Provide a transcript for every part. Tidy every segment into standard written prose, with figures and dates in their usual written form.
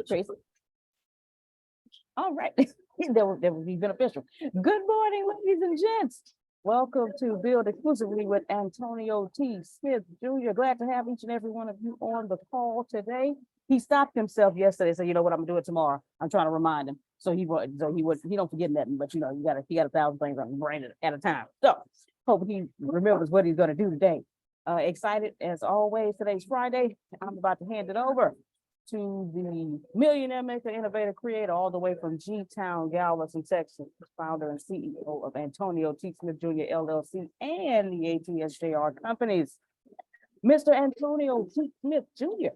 Tracy. All right. that would be beneficial. Good morning, ladies and gents. Welcome to Build Exclusively with Antonio T. Smith Jr. Glad to have each and every one of you on the call today. He stopped himself yesterday, so you know what, I'm gonna do it tomorrow. I'm trying to remind him. He don't forget nothing, but you know, he got 1,000 things on his brain at a time. So hope he remembers what he's gonna do today. Excited as always. Today's Friday. I'm about to hand it over to the millionaire maker, innovator, creator, all the way from G-Town, Galveston, Texas, founder and CEO of Antonio T. Smith Jr. LLC and the ATSJR companies, Mr. Antonio T. Smith Jr.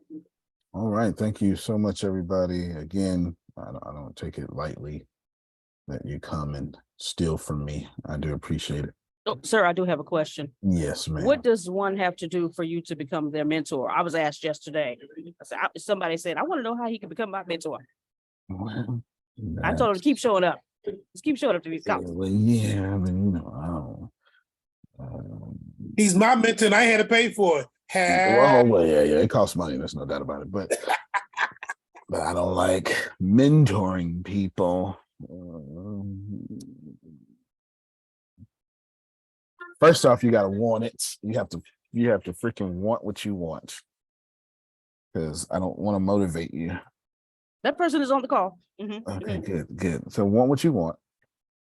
All right, thank you so much, everybody. Again, I don't take it lightly that you come and steal from me. I do appreciate it. Oh, sir, I do have a question. Yes, ma'am. What does one have to do for you to become their mentor? I was asked yesterday. Somebody said, I want to know how he can become my mentor. Well, I told him to keep showing up. Just keep showing up to these calls. well, yeah, I mean, you know, he's my mentor and I had to pay for it. well, yeah, it costs money. There's no doubt about it. But I don't like mentoring people. First off, you gotta want it. You have to freaking want what you want. Because I don't want to motivate you. That person is on the call. Okay, good. So want what you want.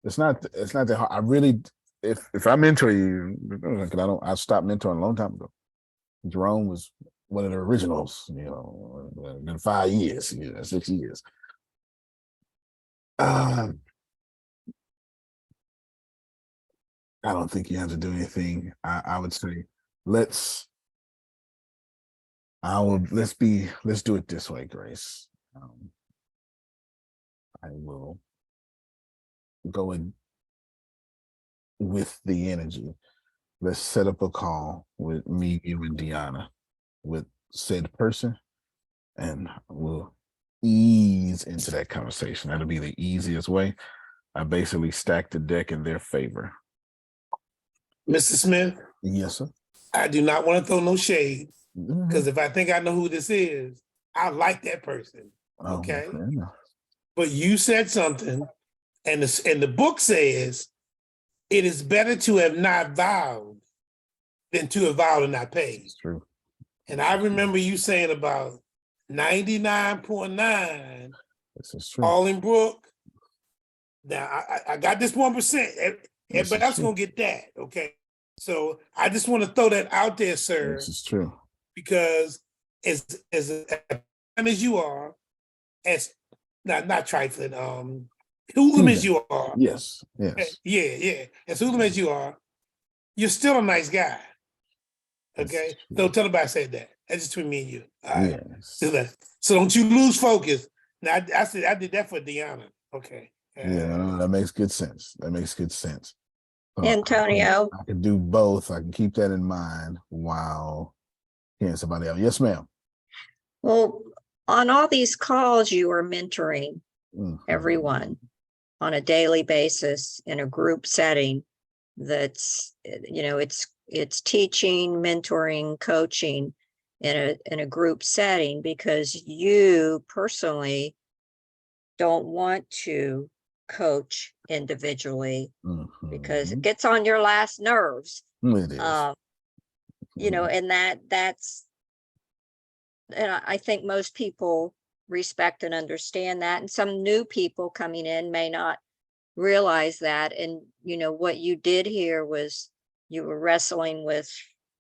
It's not that hard. I really, if I mentor you, because I stopped mentoring a long time ago. Jerome was one of the originals, you know, in 5 years, 6 years. I don't think you have to do anything. I would say let's do it this way, Grace. I will go in with the energy. Let's set up a call with me, you, and Deanna with said person, and we'll ease into that conversation. That'll be the easiest way. I basically stack the deck in their favor. Mr. Smith? Yes, sir. I do not want to throw no shade, because if I think I know who this is, I like that person. Okay. But you said something, and the book says it is better to have not vowed than to have vowed and not paid. It's true. And I remember you saying about 99.9 This is true. all in Brook. Now I got this 1%. Everybody else gonna get that, okay? So I just want to throw that out there, sir. This is true. Because as you are, as not trifling, hoodlum as you are. Yes. Yeah. As hoodlum as you are, you're still a nice guy. Okay? Don't tell nobody I said that. That's just between me and you. All right? Yes. So don't you lose focus. Now I said I did that for Deanna. Okay. Yeah, that makes good sense. Antonio. I can do both. I can keep that in mind while hearing somebody else. Yes, ma'am. Well, on all these calls, you are mentoring everyone on a daily basis in a group setting. That's, it's teaching, mentoring, coaching in a group setting, because you personally don't want to coach individually because it gets on your last nerves. It is. And and I think most people respect and understand that, and some new people coming in may not realize that. And what you did here was you were wrestling with,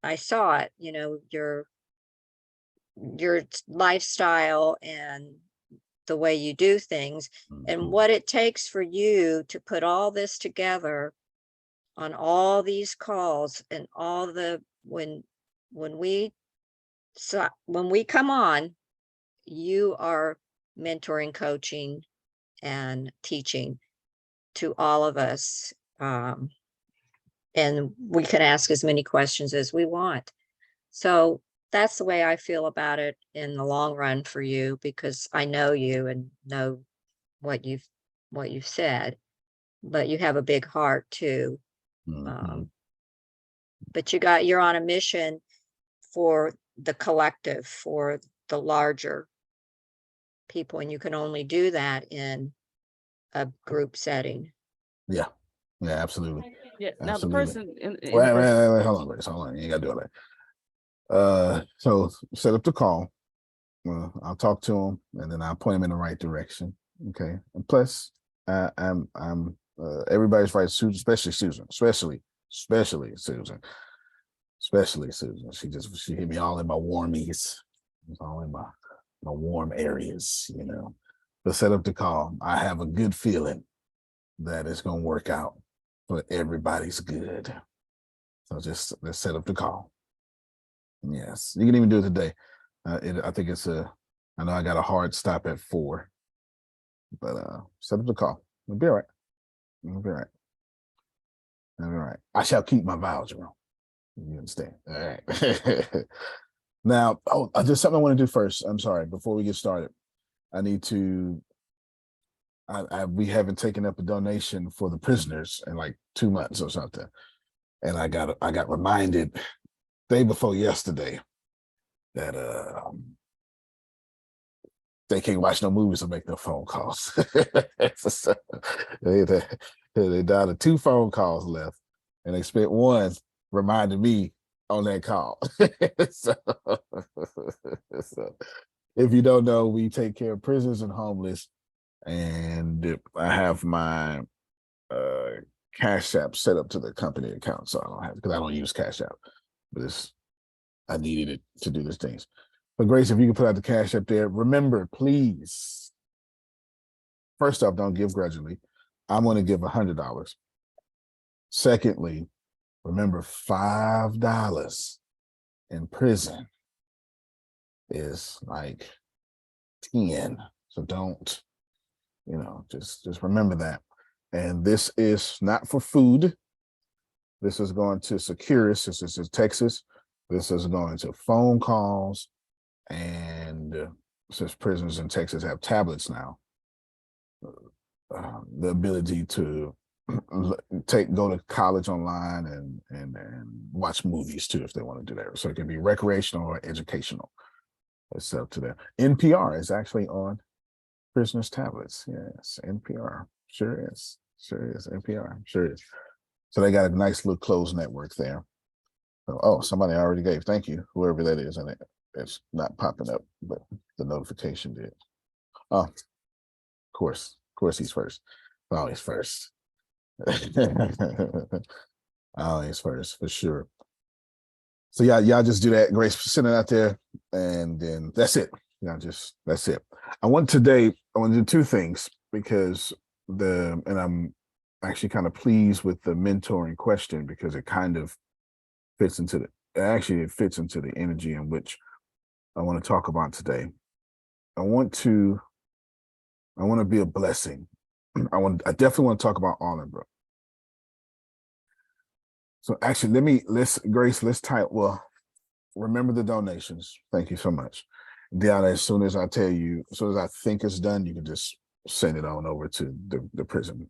I saw it, your lifestyle and the way you do things, and what it takes for you to put all this together on all these calls, and all the when we come on, you are mentoring, coaching, and teaching to all of us, and we can ask as many questions as we want. So that's the way I feel about it in the long run for you, because I know you and know what you've said, but you have a big heart too. But you're on a mission for the collective, for the larger people, and you can only do that in a group setting. Yeah. Yeah, absolutely. Yeah, now the Absolutely. person in Wait, the wait, person- wait, wait, hold on, Grace. Hold on. You ain't gotta do all that. So set up the call. I'll talk to him and then I'll point him in the right direction. Okay. And plus, I'm everybody's right, Susan, especially Susan, especially Susan. Especially Susan. She hit me all in my warmies. It's all in my warm areas, you know. But set up the call. I have a good feeling that it's gonna work out for everybody's good. So just let's set up the call. Yes, you can even do it today. I think it's I know I got a hard stop at 4, but set up the call. It'll be all right. It'll be all right. It'll be all right. I shall keep my vows, Jerome. You understand? All right. Now, just something I want to do first. I'm sorry. Before we get started, I need to. We haven't taken up a donation for the prisoners in like 2 months or something, and I got reminded day before yesterday that they can't watch no movies or make no phone calls. So, they down to 2 phone calls left, and they spent one reminding me on that call. so, so if you don't know, we take care of prisoners and homeless, and I have my Cash App set up to the company account, so I don't have, because I don't use Cash App, but I needed it to do these things. But Grace, if you can put out the Cash App there, remember, please. First off, don't give grudgingly. I'm going to give $100. Secondly, remember, $5 in prison is like 10. So don't, just remember that. And this is not for food. This is going to Securus. This is Texas. This is going to phone calls. And since prisoners in Texas have tablets now, the ability to go to college online and watch movies too, if they want to do that. So it can be recreational or educational. It's up to them. NPR is actually on prisoners' tablets. Yes, NPR. Sure is. NPR. Sure is. So they got a nice little closed network there. So, somebody already gave. Thank you, whoever that is. And it's not popping up, but the notification did. Oh, of course he's first. Always first. Always first, for sure. So y'all just do that. Grace, send it out there, and then that's it. That's it. I want to do 2 things, because I'm actually kind of pleased with the mentoring question, because it kind of fits into the energy in which I want to talk about today. I want to be a blessing. I definitely want to talk about Arlenbrook. So actually, let's type, remember the donations. Thank you so much. Deanna, as soon as I think it's done, you can just send it on over to the prison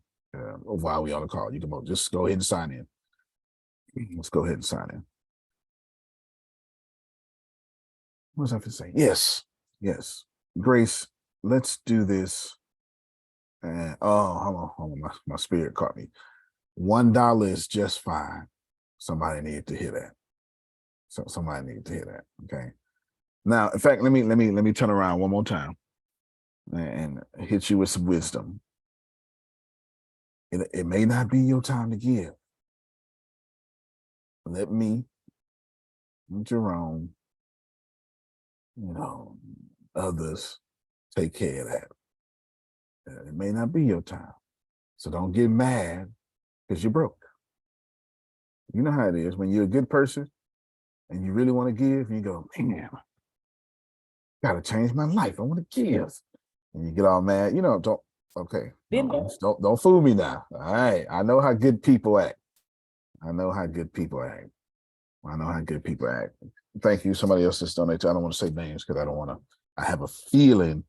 while we on the call. You can just go ahead and sign in. Let's go ahead and sign in. What was I going to say? Yes. Grace, let's do this. And hold on. My spirit caught me. $1 is just fine. Somebody needed to hear that. So somebody needed to hear that. Okay. Now, in fact, let me turn around one more time and hit you with some wisdom. It may not be your time to give. Let me, Jerome, others take care of that. It may not be your time. So don't get mad because you're broke. You know how it is when you're a good person and you really want to give, and you go, man, gotta change my life. I want to give. And you get all mad, don't fool me now. All right. I know how good people act. Thank you. Somebody else just donated. I don't want to say names because I have a feeling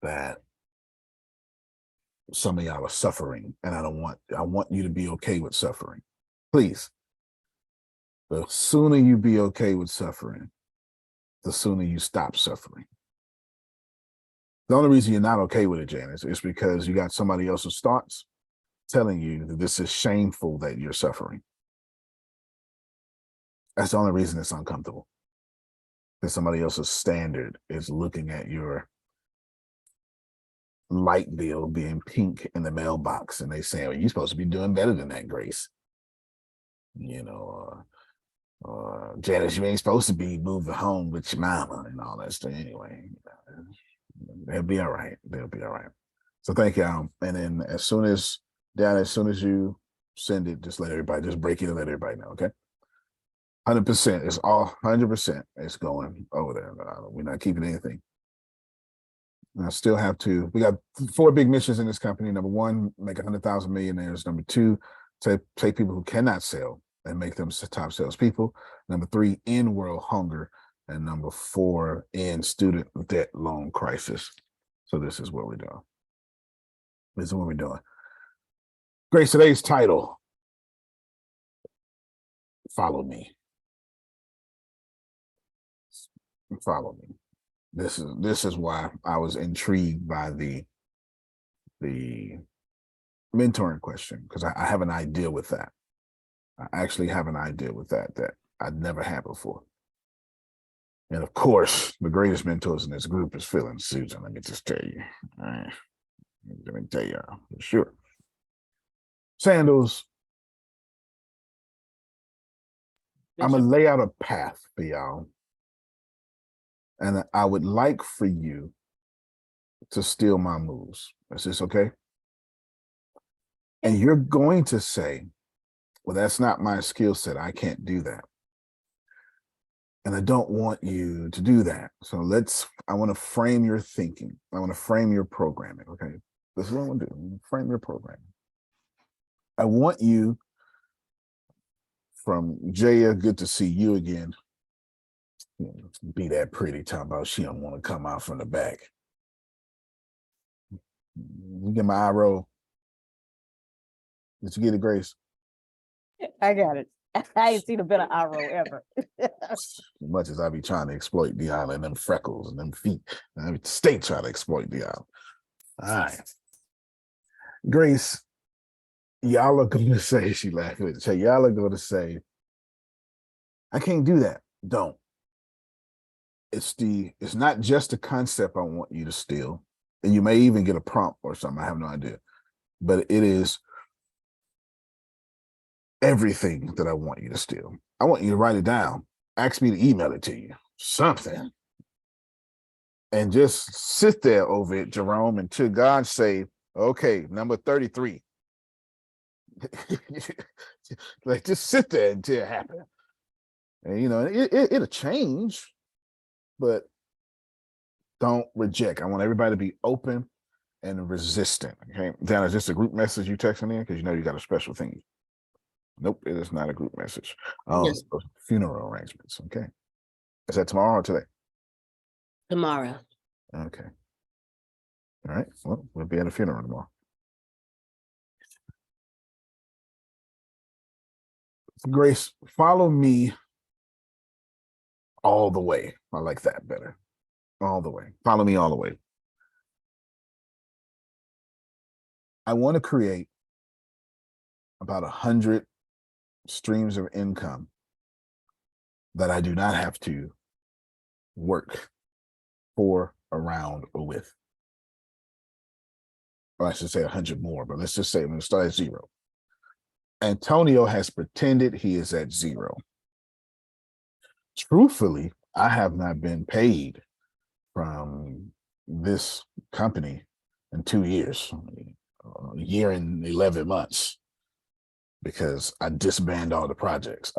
that some of y'all are suffering, and I want you to be okay with suffering. Please. The sooner you be okay with suffering, the sooner you stop suffering. The only reason you're not okay with it, Janice, is because you got somebody else's thoughts telling you that this is shameful that you're suffering. That's the only reason it's uncomfortable. Because somebody else's standard is looking at your light bill being pink in the mailbox, and they say, well, you're supposed to be doing better than that, Grace. You know, Janice, you ain't supposed to be moving home with your mama and all that stuff. Anyway, they'll be all right. They'll be all right. So thank y'all. And then as soon as you send it, just break it and let everybody know, okay? 100%. It's all 100%. It's going over there. We're not keeping anything. And I still have to. We got 4 big missions in this company. Number 1, make 100,000 millionaires. Number 2, take people who cannot sell and make them top salespeople. Number 3, end world hunger. And number 4, end student debt loan crisis. So this is what we're doing. This is what we're doing. Grace, today's title, Follow Me. Follow me. This is why I was intrigued by the mentoring question, because I have an idea with that. I actually have an idea with that I'd never had before. And of course, the greatest mentors in this group is Phil and Susan. Let me just tell you. All right. Let me tell you for sure. Sandals, I'm going to lay out a path for y'all. And I would like for you to steal my moves. Is this okay? And you're going to say, well, that's not my skill set. I can't do that. And I don't want you to do that. So I want to frame your thinking. I want to frame your programming, okay? This is what I want to do. Frame your programming. I want you, from Jaya, good to see you again. Be that pretty, talking about she don't want to come out from the back. You get my eye roll. Did you get it, Grace? I got it. I ain't seen a better eye roll ever. As much as I be trying to exploit Deanna and them freckles and them feet, I mean, stay trying to exploit Deanna. All right. Grace, y'all are going to say, she laughed with it. Y'all are going to say, I can't do that. Don't. It's not just a concept I want you to steal, and you may even get a prompt or something. I have no idea, but it is everything that I want you to steal. I want you to write it down. Ask me to email it to you, something, and just sit there over it, Jerome, until God say, okay, number 33. Like, just sit there until it happens. And, it'll change, but don't reject. I want everybody to be open and resistant. Okay. Dan, is this a group message you texting in? Because you got a special thing. Nope, it is not a group message. Yes. Funeral arrangements. Okay. Is that tomorrow or today? Tomorrow. Okay. All right. Well, we'll be at a funeral tomorrow. Grace, follow me all the way. I like that better. All the way. Follow me all the way. I want to create about 100 streams of income that I do not have to work for, around, or with. Or I should say 100 more, but let's just say I'm going to start at 0. Antonio has pretended he is at 0. Truthfully, I have not been paid from this company in 2 years, a year and 11 months, because I disbanded all the products,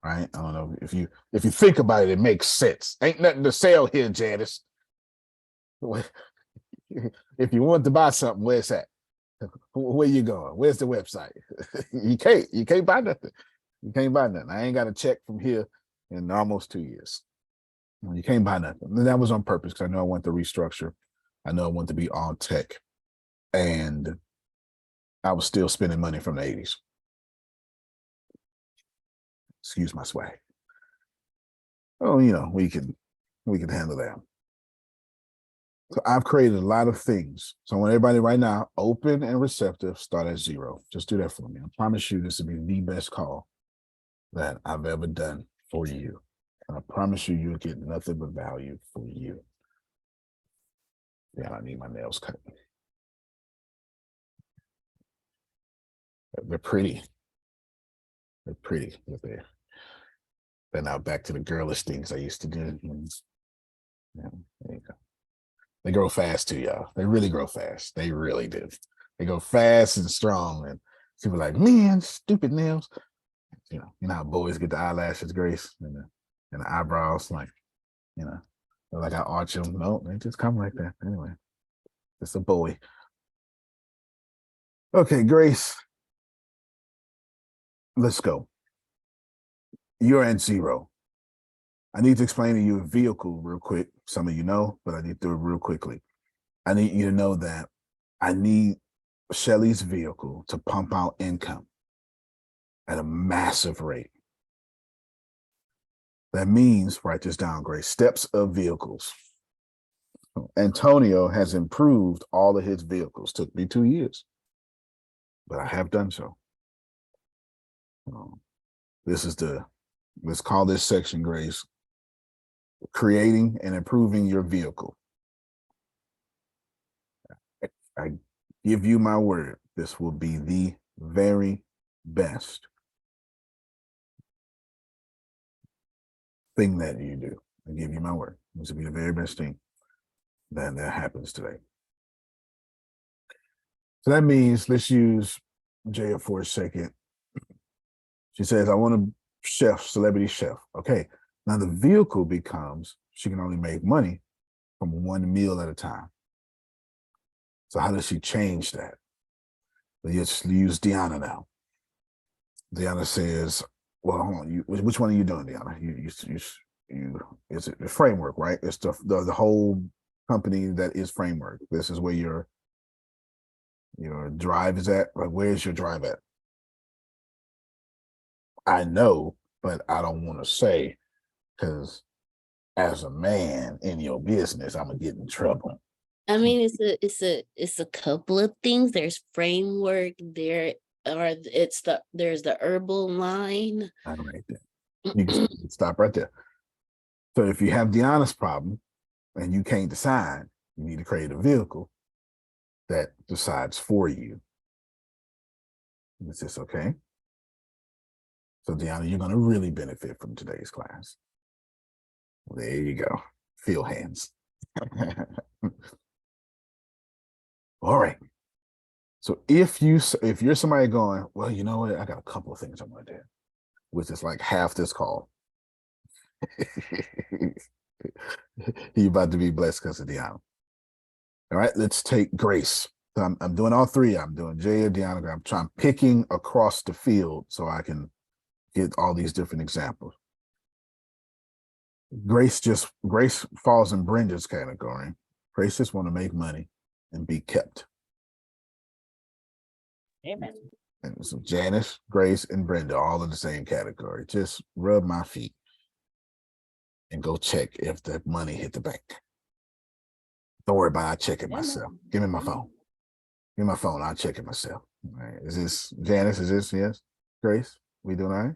right? I don't know if you think about it, it makes sense. Ain't nothing to sell here, Janice. If you want to buy something, where's that? Where you going? Where's the website? You can't buy nothing. You can't buy nothing. I ain't got a check from here in almost 2 years. You can't buy nothing. And that was on purpose, because I know I want to restructure. I know I want to be all tech. And I was still spending money from the 80s. Excuse my swag. Oh, we can handle that. So I've created a lot of things. So I want everybody right now, open and receptive, start at 0. Just do that for me. I promise you this will be the best call that I've ever done for you. And I promise you, you'll get nothing but value for you. Yeah, I need my nails cut. They're pretty. They're pretty. They're now back to the girlish things I used to do. Yeah, there you go. They grow fast too, y'all. They really grow fast. They really do. They go fast and strong. And people are like, man, stupid nails. You know how boys get the eyelashes, Grace, and the eyebrows, like, like I arch them. No, they just come like that. Anyway, it's a boy. Okay, Grace, let's go. You're at 0. I need to explain to you a vehicle real quick. Some of you know, but I need to do it real quickly. I need you to know that I need Shelly's vehicle to pump out income at a massive rate. That means, write this down, Grace, steps of vehicles. Antonio has improved all of his vehicles. Took me 2 years, but I have done so. Let's call this section, Grace, creating and improving your vehicle. I give you my word, this will be the very best thing that you do. I give you my word. This will be the very best thing that happens today. So that means, let's use Jaya for a second. She says, I want a chef, celebrity chef. Okay. Now the vehicle becomes, she can only make money from 1 meal at a time. So how does she change that? Let's use Deanna now. Deanna says, well, hold on. Which one are you doing, Deanna? It's the framework, right? It's the whole company that is framework. This is where your drive is at. Like, where's your drive at? I know, but I don't want to say, because as a man in your business, I'm gonna get in trouble. I mean, it's a couple of things. There's framework. There's the herbal line. All right, then. You can stop right there. So if you have Deanna's problem and you can't decide, you need to create a vehicle that decides for you. Is this okay? So Deanna, you're gonna really benefit from today's class. There you go. Feel hands. All right. So if you're somebody going, well, you know what? I got a couple of things I'm going to do, which is like half this call. You're about to be blessed because of Deanna. All right, let's take Grace. So I'm doing all 3. I'm doing Jaya, Deanna. I'm picking across the field so I can get all these different examples. Grace falls in Brenda's category. Grace just want to make money and be kept. Amen. And so Janice, Grace, and Brenda all in the same category. Just rub my feet and go check if the money hit the bank. Don't worry about it. I'll check it myself. Give me my phone. Give me my phone. I'll check it myself. All right. Is this Janice? Is this yes? Grace? We doing all right?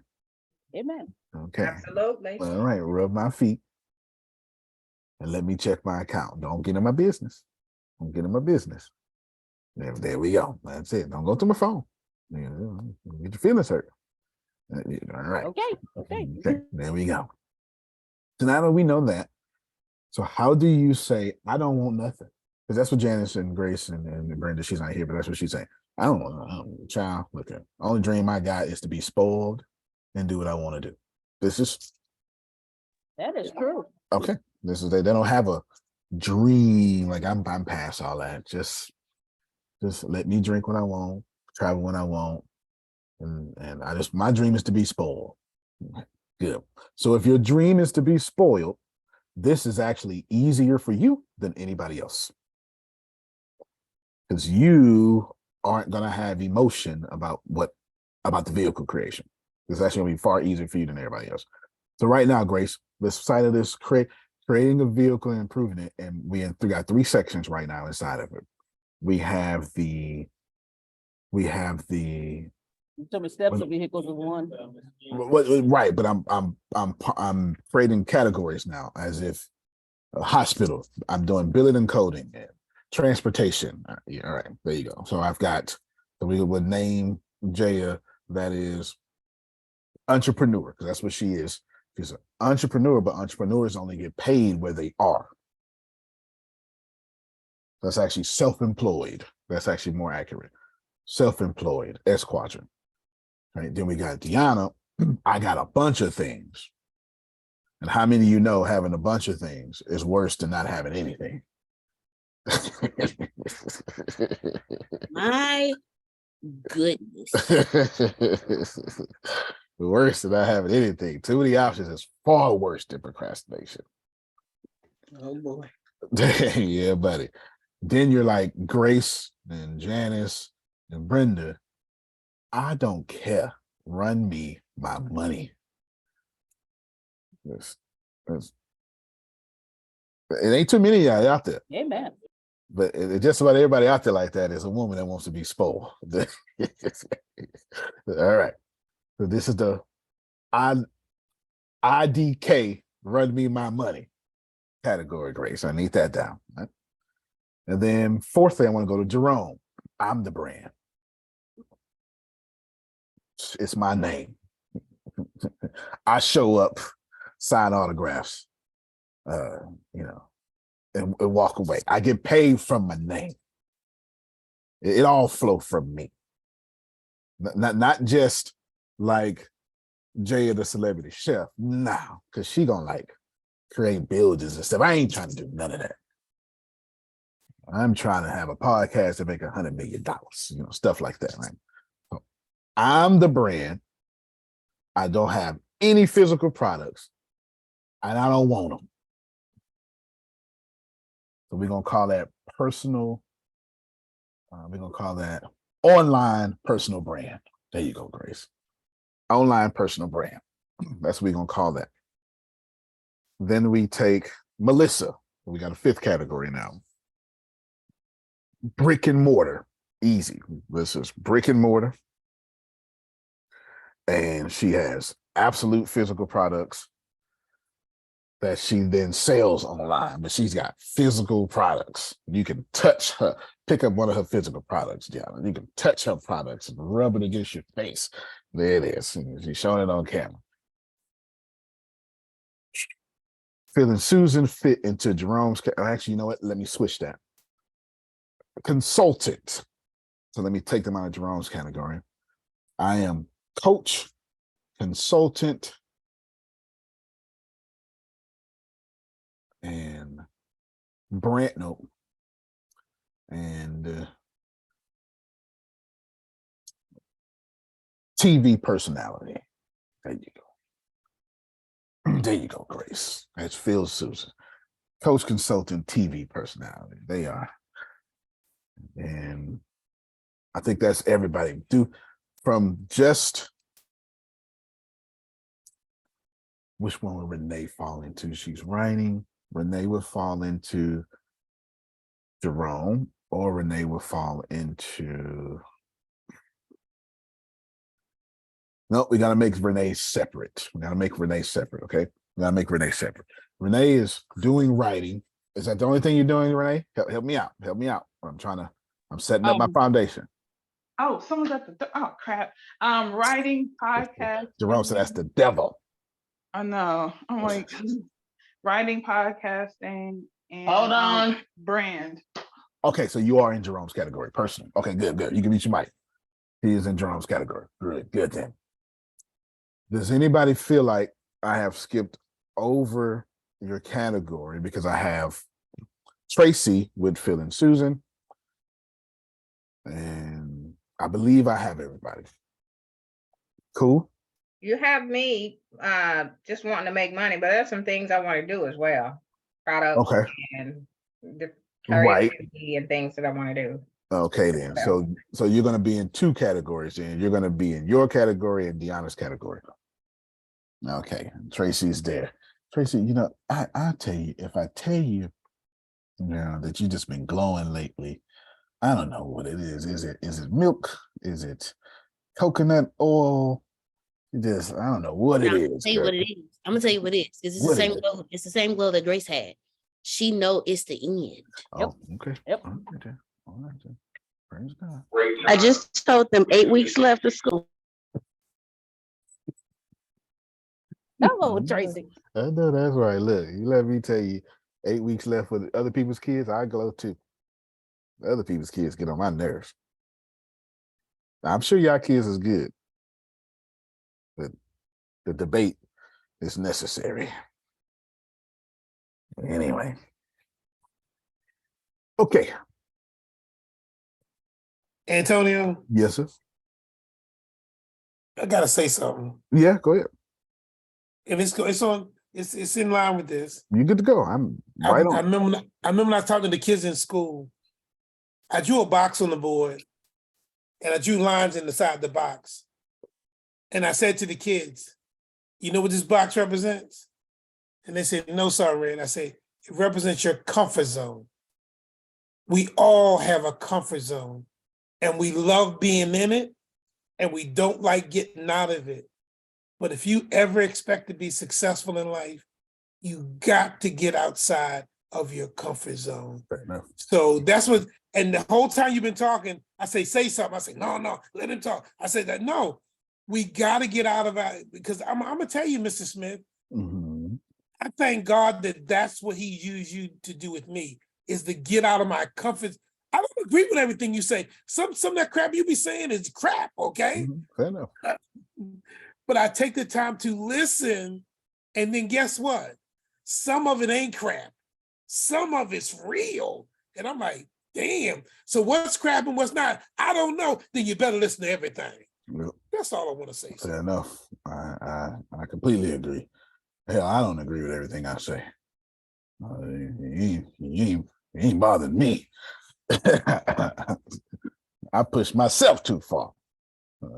Amen. Okay. Absolutely. All right. Rub my feet and let me check my account. Don't get in my business. Don't get in my business. There we go. That's it. Don't go to my phone. Get your feelings hurt. All right. Okay. There we go. So now that we know that, so how do you say, I don't want nothing? Because that's what Janice and Grace and Brenda, she's not here, but that's what she's saying. I don't want child. Look at only dream I got is to be spoiled and do what I want to do. That is true. Okay. This is they don't have a dream. Like I'm past all that. Just let me drink when I want, travel when I want. And my dream is to be spoiled. Good. So if your dream is to be spoiled, this is actually easier for you than anybody else. Because you aren't going to have emotion about the vehicle creation. It's actually going to be far easier for you than everybody else. So right now, Grace, the side of this creating a vehicle and improving it. And we got 3 sections right now inside of it. We have the So many steps of vehicles is one. right, but I'm creating categories now as if a hospital. I'm doing billing and coding and transportation. Yeah, all right, there you go. So we would name Jaya that is entrepreneur, because that's what she is. She's an entrepreneur, but entrepreneurs only get paid where they are. That's actually self-employed. That's actually more accurate. Self-employed, S quadrant. Right. Then we got Deanna. I got a bunch of things. And how many of you know having a bunch of things is worse than not having anything? My goodness. Worse than not having anything. Too many options is far worse than procrastination. Oh boy. Yeah, buddy. Then you're like Grace and Janice and Brenda. I don't care. Run me my money. It ain't too many of y'all out there. Amen. But just about everybody out there like that is a woman that wants to be spoiled. All right. So this is the IDK, run me my money category, Grace. I need that down. Right? And then fourthly, I want to go to Jerome. I'm the brand. It's my name. I show up, sign autographs, and walk away. I get paid from my name. It all flow from me. Not just like Jaya the celebrity chef. No, because she gonna like create buildings and stuff. I ain't trying to do none of that. I'm trying to have a podcast to make $100 million, stuff like that, right? So I'm the brand. I don't have any physical products, and I don't want them. So we're gonna call that personal. We're gonna call that online personal brand. There you go, Grace. Online personal brand. That's what we're gonna call that. Then we take Melissa. We got a 5th category now. Brick and mortar. Easy. This is brick and mortar. And she has absolute physical products that she then sells online, but she's got physical products. You can touch her, pick up one of her physical products, Gianna. You can touch her products and rub it against your face. There it is. She's showing it on camera. Phil and Susan fit into Jerome's. Actually, you know what? Let me switch that. Consultant. So let me take them out of Jerome's category. I am coach, consultant, and brand, and TV personality. There you go. There you go, Grace. That's Phil Susan. Coach, consultant, TV personality. They are. And I think that's everybody. From just, which one would Renee fall into? She's writing. Renee would fall into Jerome, or Renee would fall into. No, we got to make Renee separate. Okay? We got to make Renee separate. Renee is doing writing. Is that the only thing you're doing, Renee? Help me out. I'm setting up my foundation. Oh, someone's at the oh crap. Writing, podcast. Jerome said that's the devil. I know. I'm like writing, podcasting, and Hold on. Brand. Okay, so you are in Jerome's category, personal. Okay, good. You can reach your mic. He is in Jerome's category. Good then. Does anybody feel like I have skipped over your category because I have Tracy with Phil and Susan, and I believe I have everybody. Cool. You have me just wanting to make money, but there's some things I want to do as well. Products Okay. and the Right. creativity and things that I want to do. Okay, then. So you're going to be in 2 categories, and you're going to be in your category and Deanna's category. Okay, Tracy's there. Tracy, I tell you, if I tell you, that you just been glowing lately, I don't know what it is. Is it milk? Is it coconut oil? I don't know what it Now, is. tell you what it is. I'm gonna tell you what it is. It's the What same is it? glow. It's the same glow that Grace had. She know it's the end. Oh, okay. Yep. All right, then. All right, then. Praise God. I just told them 8 weeks left of school. Hello, Tracy. I know that's right. Look, you let me tell you, 8 weeks left for the other people's kids. I glow too. The other people's kids get on my nerves. I'm sure y'all kids is good, but the debate is necessary. Anyway. Okay. Antonio, Yes, sir. I gotta say something. Yeah, go ahead. And it's in line with this. You good to go. I'm right I on. remember when I was talking to kids in school, I drew a box on the board and I drew lines in the side of the box. And I said to the kids, you know what this box represents? And they said, no, sir, Red. I said, it represents your comfort zone. We all have a comfort zone and we love being in it and we don't like getting out of it. But if you ever expect to be successful in life, you got to get outside of your comfort zone. Fair enough. So that's what, and the whole time you've been talking, I say something. I say, no, let him talk. I say that, no, we got to get out of it because I'm going to tell you, Mr. Smith, Mm-hmm. I thank God that that's what he used you to do with me, is to get out of my comfort. I don't agree with everything you say. Some of that crap you be saying is crap, okay? Mm-hmm. Fair enough. But I take the time to listen, and then guess what? Some of it ain't crap. Some of it's real. And I'm like, damn. So what's crap and what's not? I don't know. Then you better listen to everything. Yep. That's all I want to say. Fair enough. I completely agree. Hell, I don't agree with everything I say. You ain't bothering me. I push myself too far.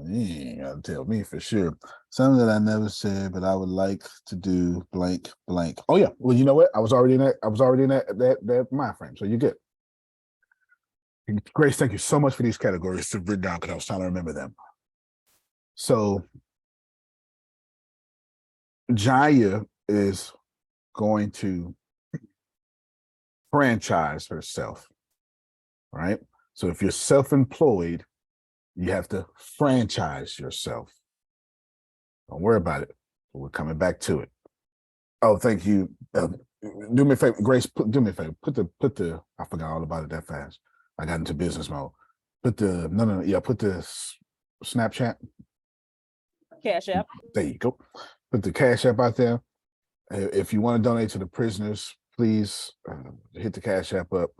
You ain't gotta tell me for sure. Something that I never said, but I would like to do blank blank. Oh yeah. Well, you know what? I was already in that mind frame. So you're good. Grace, thank you so much for these categories to bring down because I was trying to remember them. So Jaya is going to franchise herself, right? So if you're self-employed, you have to franchise yourself. Don't worry about it. We're coming back to it. Oh, thank you. Do me a favor, Grace. Do me a favor. Put the. I forgot all about it that fast. I got into business mode. Put the Yeah. Put the Snapchat. Cash App. There you go. Put the Cash App out there. If you want to donate to the prisoners, please hit the Cash App up.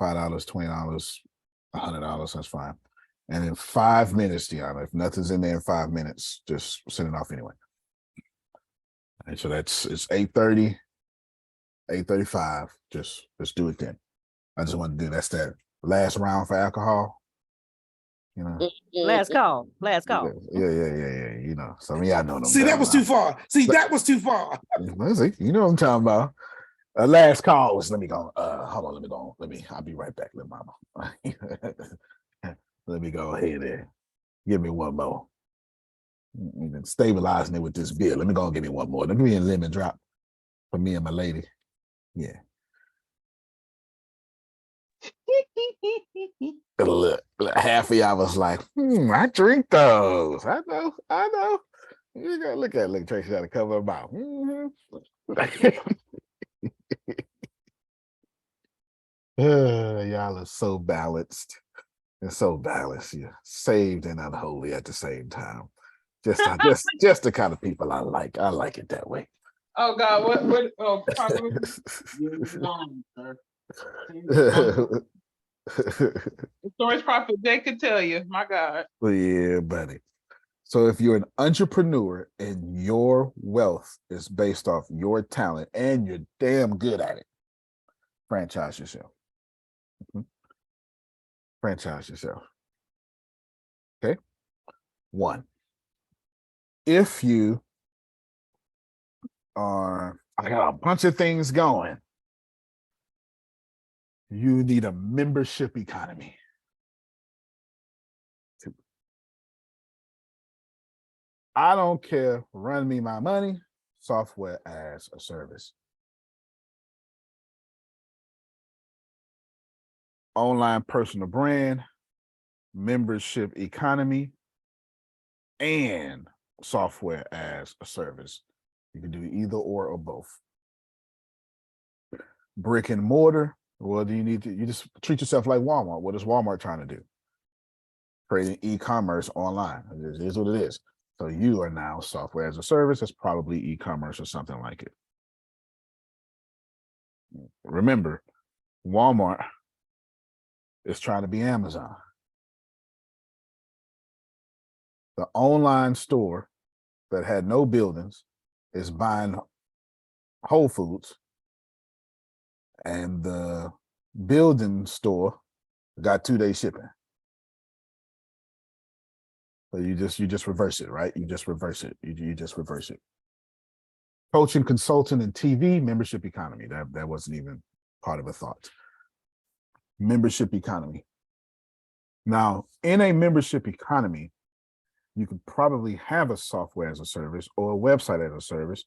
$5, $20, $100. That's fine. And in 5 minutes, Deanna, if nothing's in there in 5 minutes, just send it off anyway. And so it's 8:30, 8:35. Just let's do it then. I just want to do that's that last round for alcohol. Last call. Last call. Yeah. Some of y'all know them. See, that was too far. That was too far. See, you know what I'm talking about. Last call was, let me go. Hold on, I'll be right back, little mama. Let me go ahead and give me one more. And stabilizing it with this beer. Let me go and give me one more. Let me be a lemon drop for me and my lady. Yeah. Look, half of y'all was like, I drink those. I know. You gotta look Tracy got to cover her mouth. Y'all are so balanced. And so balanced. You're saved and unholy at the same time. Just the kind of people I like. I like it that way. Oh God, what Prophet, the stories Prophet Jay could tell you. My God. Well, yeah, buddy. So if you're an entrepreneur and your wealth is based off your talent and you're damn good at it, franchise yourself. Franchise yourself. Okay. 1, if you are I got a bunch of things going. You need a membership economy. I don't care. Run me my money. Software as a service. Online personal brand, membership economy, and software as a service. You can do either or both. Brick and mortar. Well, do you need to? You just treat yourself like Walmart. What is Walmart trying to do? Creating e-commerce online. It is what it is. So you are now software as a service. It's probably e-commerce or something like it. Remember, Walmart is trying to be Amazon. The online store that had no buildings is buying Whole Foods, and the building store got 2-day shipping. So you just reverse it, right? You just reverse it. You just reverse it. Coaching, consulting, and TV, membership economy. That wasn't even part of a thought. Membership economy. Now, in a membership economy, you could probably have a software as a service or a website as a service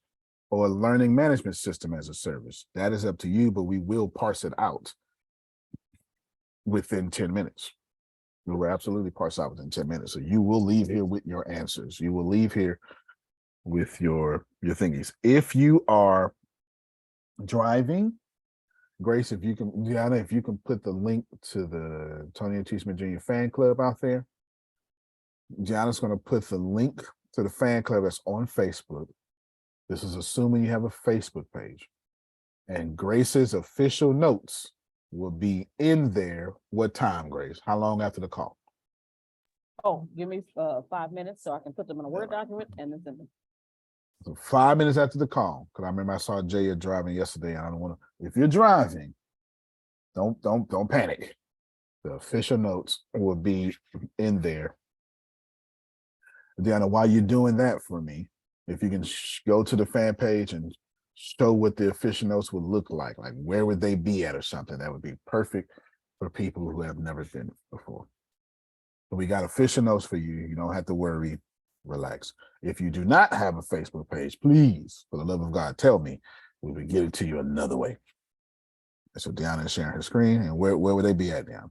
or a learning management system as a service. That is up to you, but we will parse it out within 10 minutes. We will absolutely parse out within 10 minutes. So you will leave here with your answers. You will leave here with your thingies. If you are driving, Grace, if you can, Diana, if you can put the link to the Tony T. Smith Jr. fan club out there. Gianna's going to put the link to the fan club that's on Facebook. This is assuming you have a Facebook page. And Grace's official notes will be in there. What time, Grace? How long after the call? Oh, give me 5 minutes so I can put them in a Word document and then send them. So 5 minutes after the call, because I remember I saw Jay driving yesterday. And I don't want to. If you're driving, don't panic. The official notes will be in there. Deanna, while you're doing that for me, if you can go to the fan page and show what the official notes would look like where would they be at or something, that would be perfect for people who have never been before. So we got official notes for you. You don't have to worry. Relax. If you do not have a Facebook page, please, for the love of God, tell me. We will get it to you another way. And so Deanna is sharing her screen, and where would they be at, Deanna?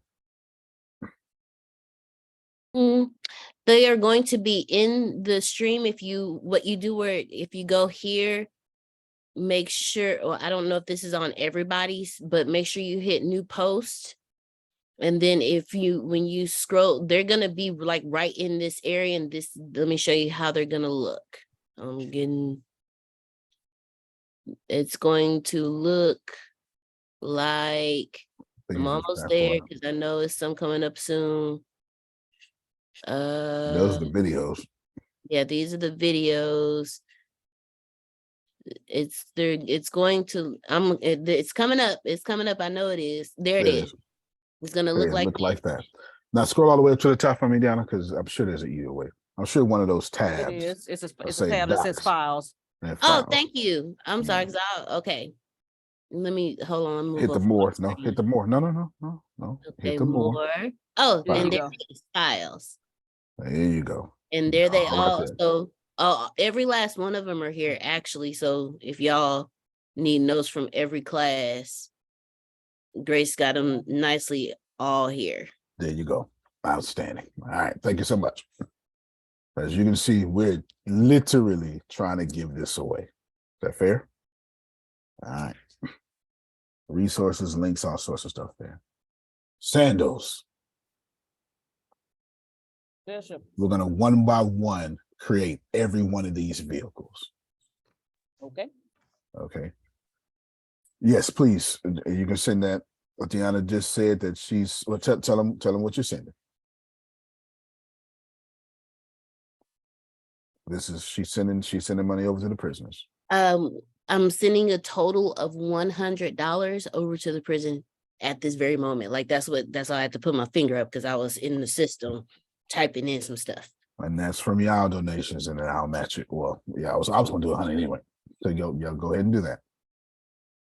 They are going to be in the stream. If you go here, make sure, well, I don't know if this is on everybody's, but make sure you hit new post. And then when you scroll, they're going to be like right in this area. And let me show you how they're going to look. It's going to look like, I'm almost there because I know it's some coming up soon. Those are the videos. Yeah, these are the videos. It's coming up. It's coming up. I know it is. There it is. It's gonna look like that. Now scroll all the way up to the top for me, Deanna, because I'm sure there's an either way. I'm sure one of those tabs. It is. It's a tab that says files. Oh, thank you. I'm sorry. Okay. Let me hold on. Hit the more. No, hit the more. No. Okay, hit the more. Oh, There and you there's files. There you go. And there they all. all. So every last one of them are here actually. So if y'all need notes from every class, Grace got them nicely all here. There you go. Outstanding. All right. Thank you so much. As you can see, we're literally trying to give this away. Is that fair? All right. Resources, links, all sorts of stuff there. Sandals. Bishop. We're going to one by one create every one of these vehicles. Okay. Okay. Yes, please. You can send that. Deanna just said that she's. Well, tell them what you're sending. She's sending money over to the prisoners. I'm sending a total of $100 over to the prison at this very moment. Like that's why I had to put my finger up because I was in the system typing in some stuff. And that's from y'all donations, and then I'll match it. Well, yeah, I was going to do 100 anyway. So y'all go ahead and do that.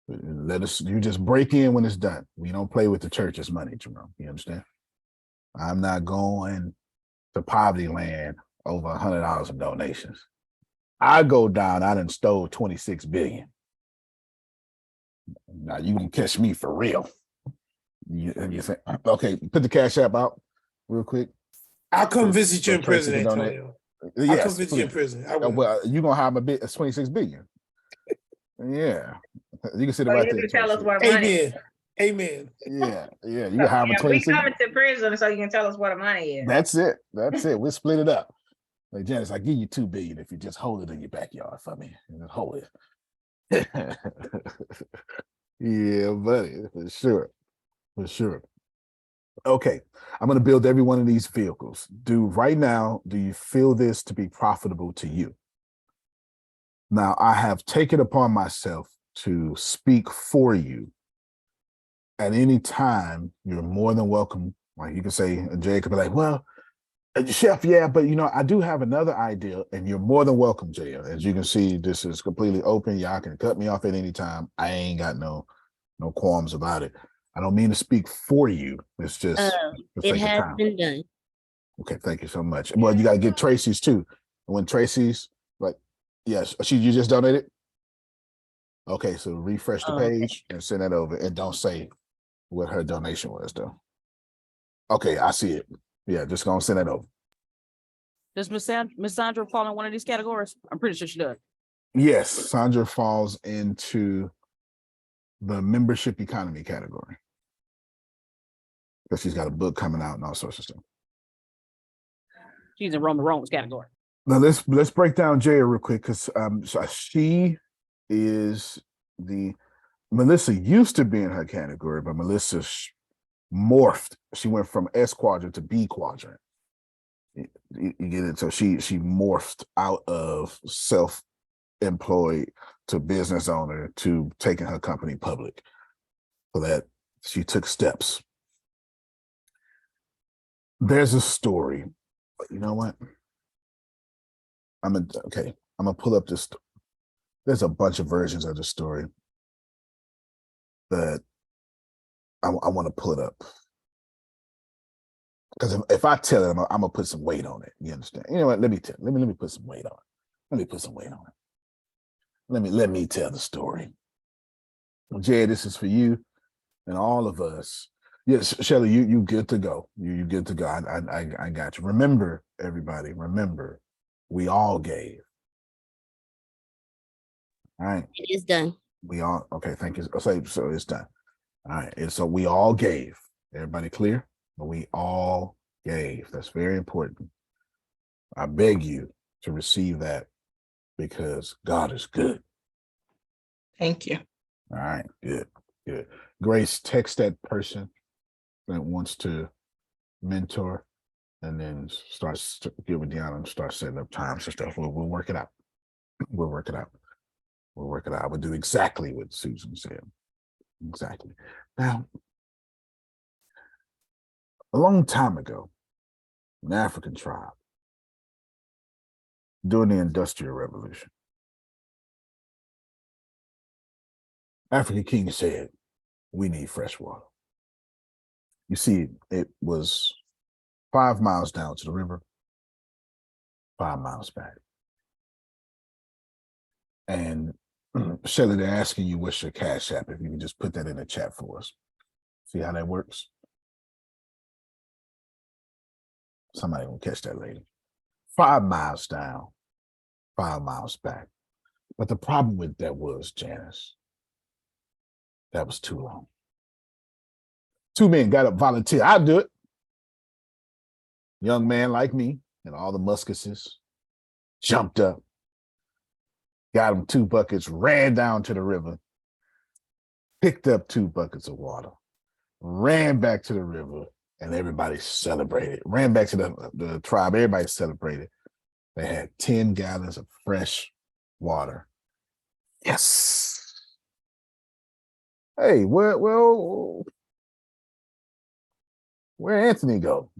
You just break in when it's done. We don't play with the church's money, Jerome. You understand? I'm not going to poverty land over $100 in donations. I go down, I done stole 26 billion. Now you can catch me for real. You say, okay, put the cash app out real quick. I'll come visit you in Tracy prison, can donate. Antonio. Yes, I'll come visit you in please. prison. I will. Well, you're gonna have a bit. It's 26 billion. Yeah, you can sit So right you there. can tell us Tracy. what the money. Amen. Amen. Yeah, you So, can have a yeah, we 26. coming to prison so you can tell us what the money is. That's it. We'll split it up. Like Janice, I give you 2 billion if you just hold it in your backyard for me. And just hold it. Yeah, buddy, for sure. For sure. Okay, I'm going to build every one of these vehicles. Right now, do you feel this to be profitable to you? Now, I have taken upon myself to speak for you. At any time, you're more than welcome. Like you can say, and Jay could be like, well, Chef, yeah, but I do have another idea, and you're more than welcome, Jay. As you can see, this is completely open. Y'all can cut me off at any time. I ain't got no qualms about it. I don't mean to speak for you. It's just it has been done. Okay, thank you so much. Well, you gotta get Tracy's too. When Tracy's yes, you just donated. Okay, so refresh the page and send that over, and don't say what her donation was though. Okay, I see it. Yeah, just gonna send that over. Does Miss Sandra fall in one of these categories? I'm pretty sure she does. Yes, Sandra falls into the membership economy category because she's got a book coming out and all sorts of stuff. She's in Roman Rome's category. Now let's break down Jaya real quick because so she is Melissa used to be in her category, but Melissa morphed. She went from S quadrant to B quadrant. You get it? So she morphed out of self-employed to business owner to taking her company public. So that she took steps. There's a story. You know what? I'm gonna pull up this. There's a bunch of versions of the story that I want to pull it up. Because if I tell it, I'm gonna put some weight on it. You understand? You know what? Let me put some weight on it. Let me put some weight on it. Let me tell the story. Jay, this is for you and all of us. Yes, Shelly, you good to go. You good to go. I got you. Remember, everybody. Remember, we all gave. All right. It is done. We all okay. Thank you. So it's done. All right. And so we all gave. Everybody clear? But we all gave. That's very important. I beg you to receive that because God is good. Thank you. All right, good. Grace, text that person that wants to mentor and then get with Deanna and start setting up times and stuff. We'll work it out. We'll work it out. We'll do exactly what Susan said. Exactly. Now, a long time ago, an African tribe, during the Industrial Revolution, African king said, we need fresh water. You see, it was 5 miles down to the river, 5 miles back. And Shelly, they're asking you what's your cash app, if you can just put that in the chat for us. See how that works? Somebody will catch that later. 5 miles down, 5 miles back. But the problem with that was, Janice, that was too long. 2 men got up, volunteer. I'll do it. Young man like me and all the muskuses jumped up, got them 2 buckets, ran down to the river, picked up 2 buckets of water, ran back to the river, and everybody celebrated. Ran back to the tribe, everybody celebrated. They had 10 gallons of fresh water. Yes. Hey, where Anthony go?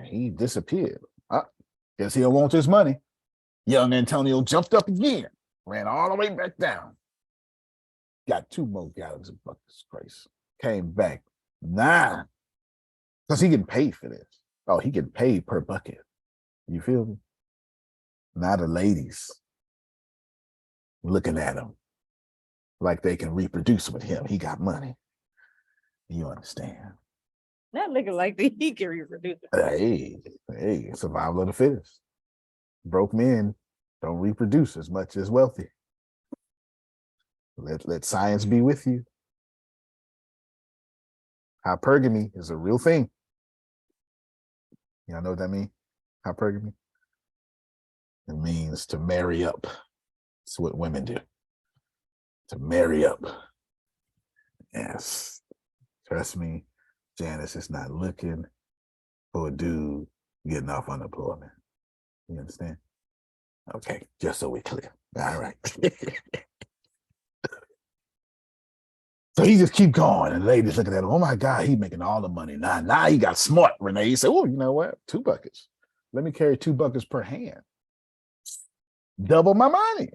He disappeared. Guess he don't want his money. Young Antonio jumped up again, ran all the way back down. got 2 more gallons of buckets, Grace. Came back 9. Because he getting paid for this. Oh, he getting paid per bucket. You feel me? Now the ladies looking at him like they can reproduce with him. He got money. You understand? Not looking like he can reproduce. Hey, survival of the fittest. Broke men don't reproduce as much as wealthy. Let science be with you. Hypergamy is a real thing. Y'all know what that means? Hypergamy? It means to marry up. That's what women do. To marry up. Yes. Trust me, Janice is not looking for a dude getting off unemployment. You understand? Okay, just so we're clear. All right. So he just keep going, and ladies looking at him. Oh my God, he making all the money now. Now he got smart, Renee. He said, "Oh, you know what? 2 buckets. Let me carry 2 buckets per hand. Double my money."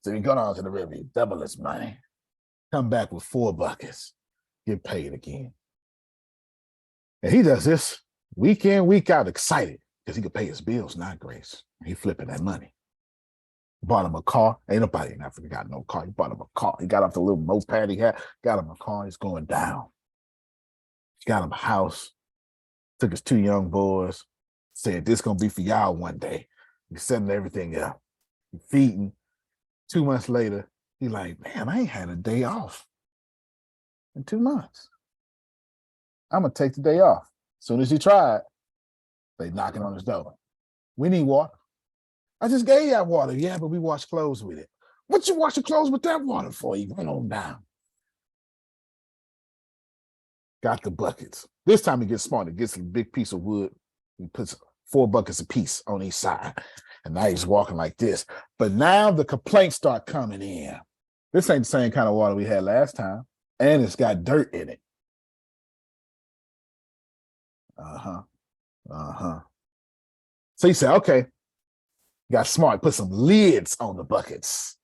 So he go down to the river, he double his money. Come back with 4 buckets. Get paid again. And he does this week in, week out, excited because he could pay his bills, not Grace. He flipping that money. Bought him a car. Ain't nobody in Africa got no car. He bought him a car. He got off the little moped he had, got him a car. He's going down. He got him a house. Took his 2 young boys. Said, this going to be for y'all one day. He's setting everything up. He feeding. 2 months later, he like, man, I ain't had a day off in 2 months. I'm going to take the day off. As soon as he tried, they knocking on his door. We need water. I just gave y'all water. Yeah, but we wash clothes with it. What you wash your clothes with that water for? He went on down. Got the buckets. This time he gets smart. He gets a big piece of wood. He puts 4 buckets apiece on each side. And now he's walking like this. But now the complaints start coming in. This ain't the same kind of water we had last time. And it's got dirt in it. So he said, okay, got smart, put some lids on the buckets.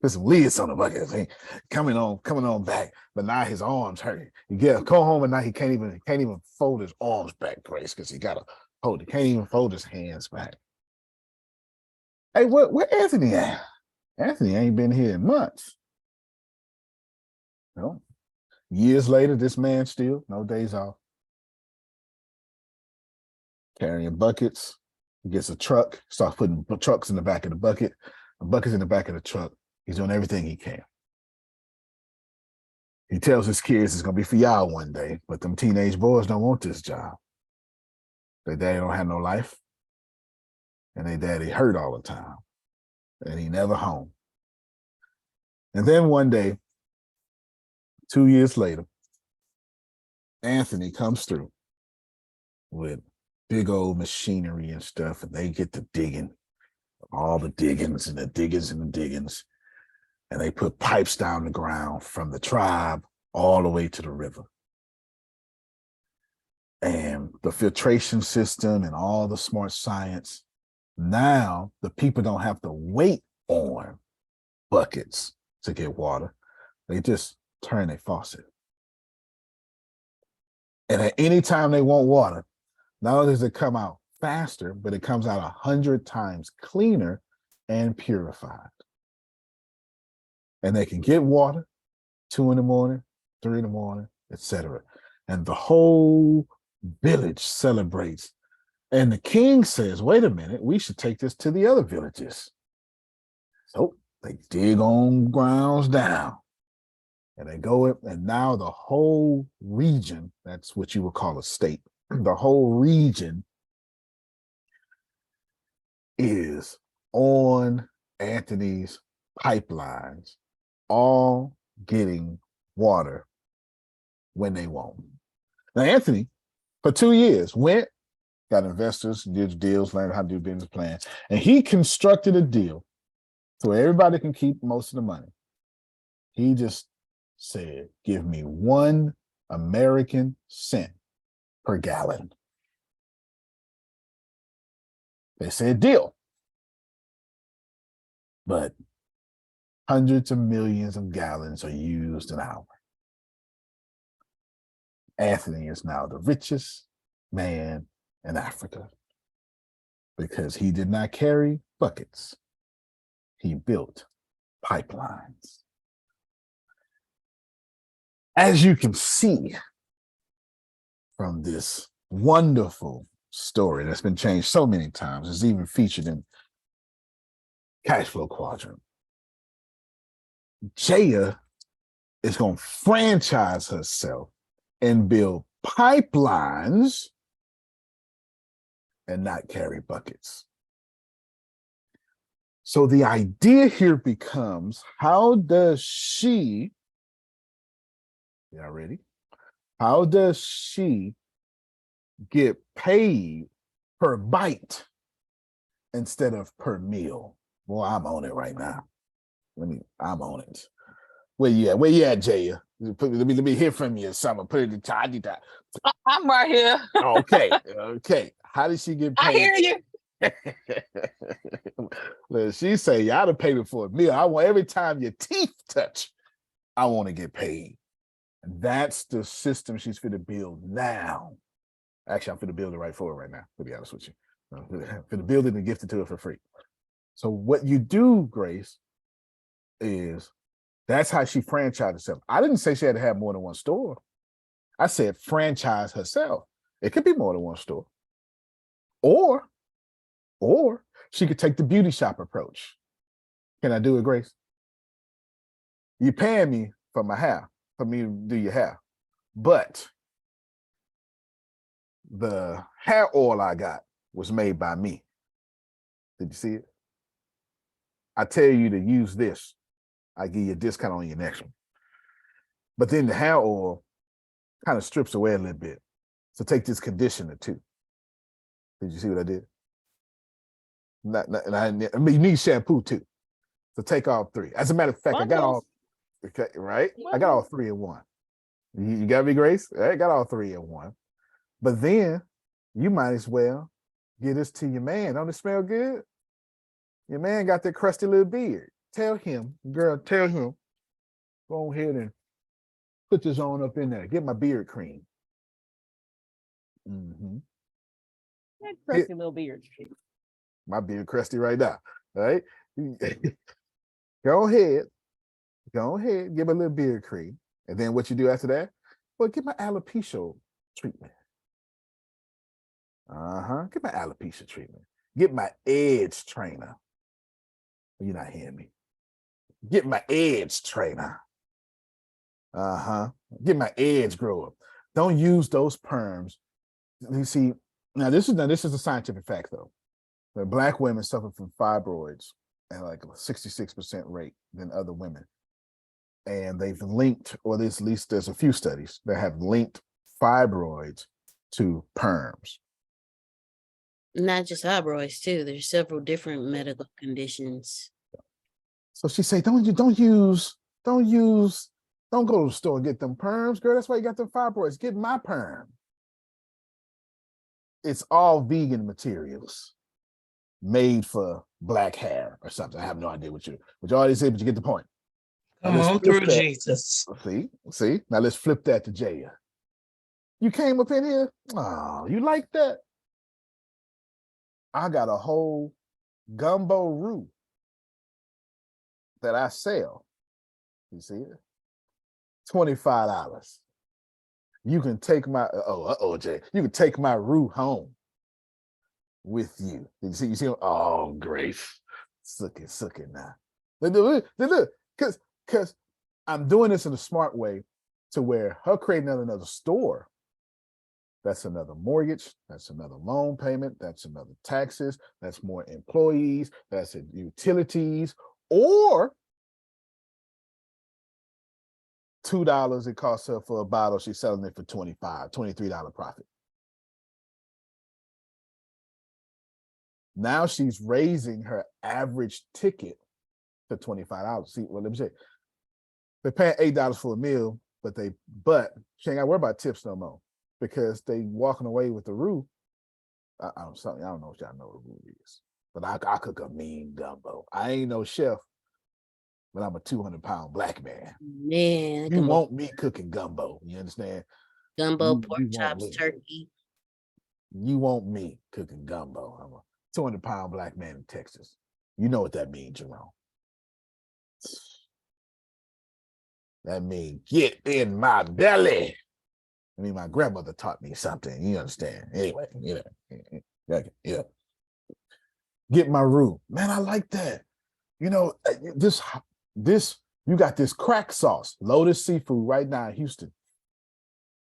Put some lids on the buckets. He coming on back, but now his arms hurt. He go home and now he can't even fold his arms back, Grace, because he gotta hold it. Can't even fold his hands back. Hey, where Anthony at? Anthony ain't been here in months. No. Years later, this man still, no days off. Carrying buckets. He gets a truck, starts putting trucks in the back of the bucket, buckets in the back of the truck. He's doing everything he can. He tells his kids it's going to be for y'all one day, but them teenage boys don't want this job. Their daddy don't have no life, and their daddy hurt all the time, and he never home. And then one day, 2 years later, Anthony comes through with big old machinery and stuff, and they get to digging, all the diggings and the diggings and the diggings, and they put pipes down the ground from the tribe all the way to the river. And the filtration system and all the smart science, now the people don't have to wait on buckets to get water. They just turn a faucet. And at any time they want water, not only does it come out faster, but it comes out 100 times cleaner and purified. And they can get water 2 in the morning, 3 in the morning, etc. And the whole village celebrates. And the king says, wait a minute, we should take this to the other villages. So they dig on grounds down. And they go up, and now the whole region, that's what you would call a state, the whole region is on Anthony's pipelines, all getting water when they want. Now, Anthony, for 2 years, went, got investors, did deals, learned how to do business plans, and he constructed a deal so everybody can keep most of the money. He just said, give me 1 American cent per gallon. They said deal. But Hundreds of millions of gallons are used an hour. Anthony is now the richest man in Africa because he did not carry buckets. He built pipelines. As you can see from this wonderful story that's been changed so many times, it's even featured in Cash Flow Quadrant. Jaya is going to franchise herself and build pipelines and not carry buckets. So the idea here becomes, how does she, y'all ready? How does she get paid per bite instead of per meal? Well, I'm on it right now. I'm on it. Where you at? Where you at, Jaya? Let me hear from you or something. Put it in the chat. I'm right here. Okay. Okay. How did she get I paid? hear you. Look, she say, y'all to pay me for a meal. I want every time your teeth touch, I want to get paid. And that's the system she's going to build now. Actually, I'm going to build it right for her right now, to be honest with you. I'm going to build it and gift it to her for free. So what you do, Grace, is that's how she franchised herself. I didn't say she had to have more than one store. I said franchise herself. It could be more than one store. Or she could take the beauty shop approach. Can I do it, Grace? You're paying me for my hair, for me to do your hair. But the hair oil I got was made by me. Did you see it? I tell you to use this. I give you a discount on your next one. But then the hair oil kind of strips away a little bit. So take this conditioner too. Did you see what I did? I mean, you need shampoo too. So take all three. As a matter of fact, I got all, okay, right? I got all three in one. You got me, Grace? I got all three in one. But then you might as well give this to your man. Don't it smell good? Your man got that crusty little beard. Tell him, girl, tell him, go ahead and put this on up in there. Get my beard cream. Mm-hmm. That crusty little beard. My beard crusty right now. All right. Go ahead, give a little beard cream. And then what you do after that? Well, get my alopecia treatment. Get my alopecia treatment. Get my edge trainer. You're not hearing me. Get my edge trainer. Get my edge grower. Don't use those perms. You see, this is a scientific fact though. That Black women suffer from fibroids at like a 66% rate than other women. And they've linked, or at least there's a few studies that have linked fibroids to perms. Not just fibroids too. There's several different medical conditions. So she say, don't go to the store and get them perms, girl. That's why you got them fibroids. Get my perm. It's all vegan materials made for Black hair or something. I have no idea what you already said, but you get the point. Come on through, Jesus. See? Now let's flip that to Jaya. You came up in here? Oh, you like that? I got a whole gumbo roux that I sell. You see it? $25. You can take my Jay. You can take my roux home with you. You see? Oh, Grace, suck it now. Look, because I'm doing this in a smart way to where her creating another store, that's another mortgage, that's another loan payment, that's another taxes, that's more employees, that's utilities, or $2 it costs her for a bottle, she's selling it for $23 profit. Now she's raising her average ticket to $25. See, well, let me say, they're paying $8 for a meal, but she ain't got to worry about tips no more because they walking away with the roux. I don't know if y'all know what a roux is, but I cook a mean gumbo. I ain't no chef, but I'm a 200-pound black man. Man, You want me cooking gumbo. You understand? gumbo, you pork want chops, me. turkey. You want me cooking gumbo. I'm a 200-pound black man in Texas. You know what that means, Jerome. That means get in my belly. I mean, my grandmother taught me something. You understand? Anyway, yeah. Get my room. Man, I like that. You know, this, you got this crack sauce, Lotus Seafood right now in Houston,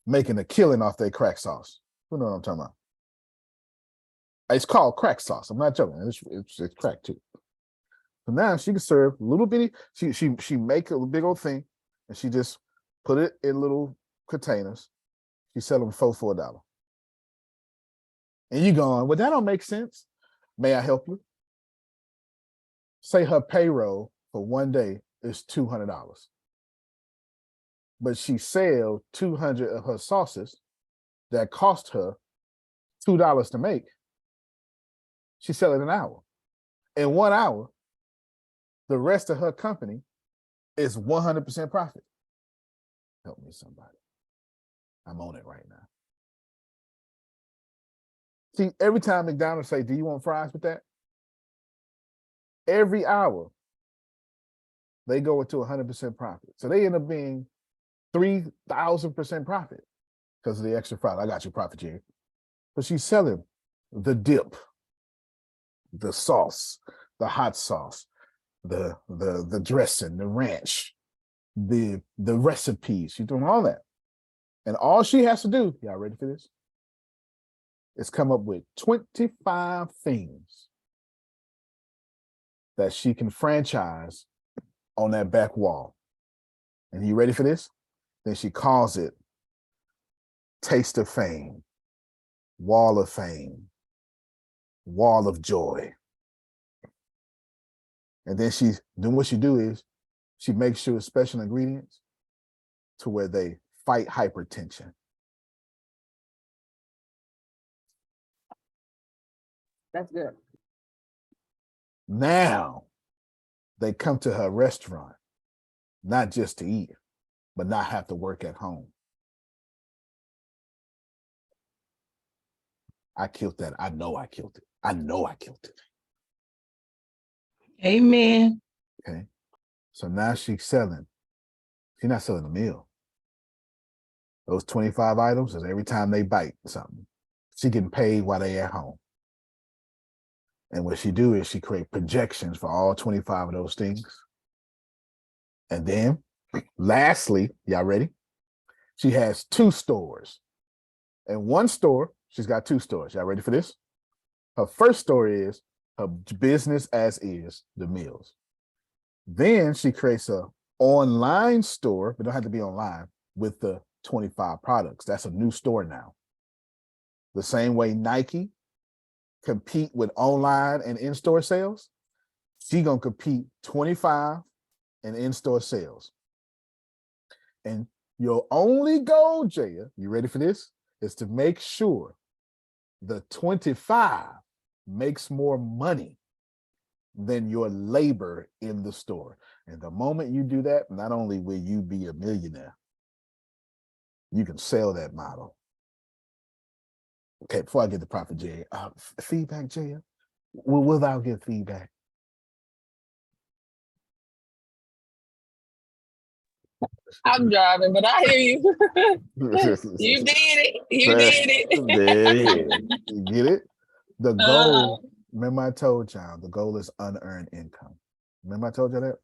making a killing off their crack sauce. You know what I'm talking about? It's called crack sauce. I'm not joking. It's crack too. So now she can serve little bitty. She make a big old thing, and she just put it in little containers. She sell them for $4. And you going, well, that don't make sense. May I help you? Say her payroll for one day is $200, but she sell 200 of her sauces that cost her $2 to make. She sell it an hour. In 1 hour, the rest of her company is 100% profit. Help me, somebody. I'm on it right now. See, every time McDonald's say, do you want fries with that? Every hour, they go into 100% profit. So they end up being 3,000% profit because of the extra fries. I got your profit, Jerry. But she's selling the dip, the sauce, the hot sauce, the dressing, the ranch, the recipes. She's doing all that. And all she has to do, y'all ready for this? Is come up with 25 things that she can franchise on that back wall. And you ready for this? Then she calls it Taste of Fame, Wall of Fame, Wall of Joy. And then what she do is she makes sure special ingredients to where they fight hypertension. That's good. Now they come to her restaurant, not just to eat, but not have to work at home. I killed that. I know I killed it. I know I killed it. Amen. Okay. So now she's not selling a meal. Those 25 items is every time they bite something. She getting paid while they at home. And what she do is she create projections for all 25 of those things. And then lastly, y'all ready? She has 2 stores. And one store, she's got 2 stores. Y'all ready for this? Her first store is her business as is, the meals. Then she creates a online store, but don't have to be online, with the 25 products. That's a new store now. The same way Nike compete with online and in-store sales, she gonna compete 25 and in-store sales. And your only goal, Jaya, you ready for this? Is to make sure the 25 makes more money than your labor in the store. And the moment you do that, not only will you be a millionaire, you can sell that model. Okay, before I get the profit, Jay, feedback, Jay. Without get feedback. I'm driving, but I hear you. You did it. You did it. There it is. You get it? The goal, remember I told y'all, the goal is unearned income. Remember I told you that?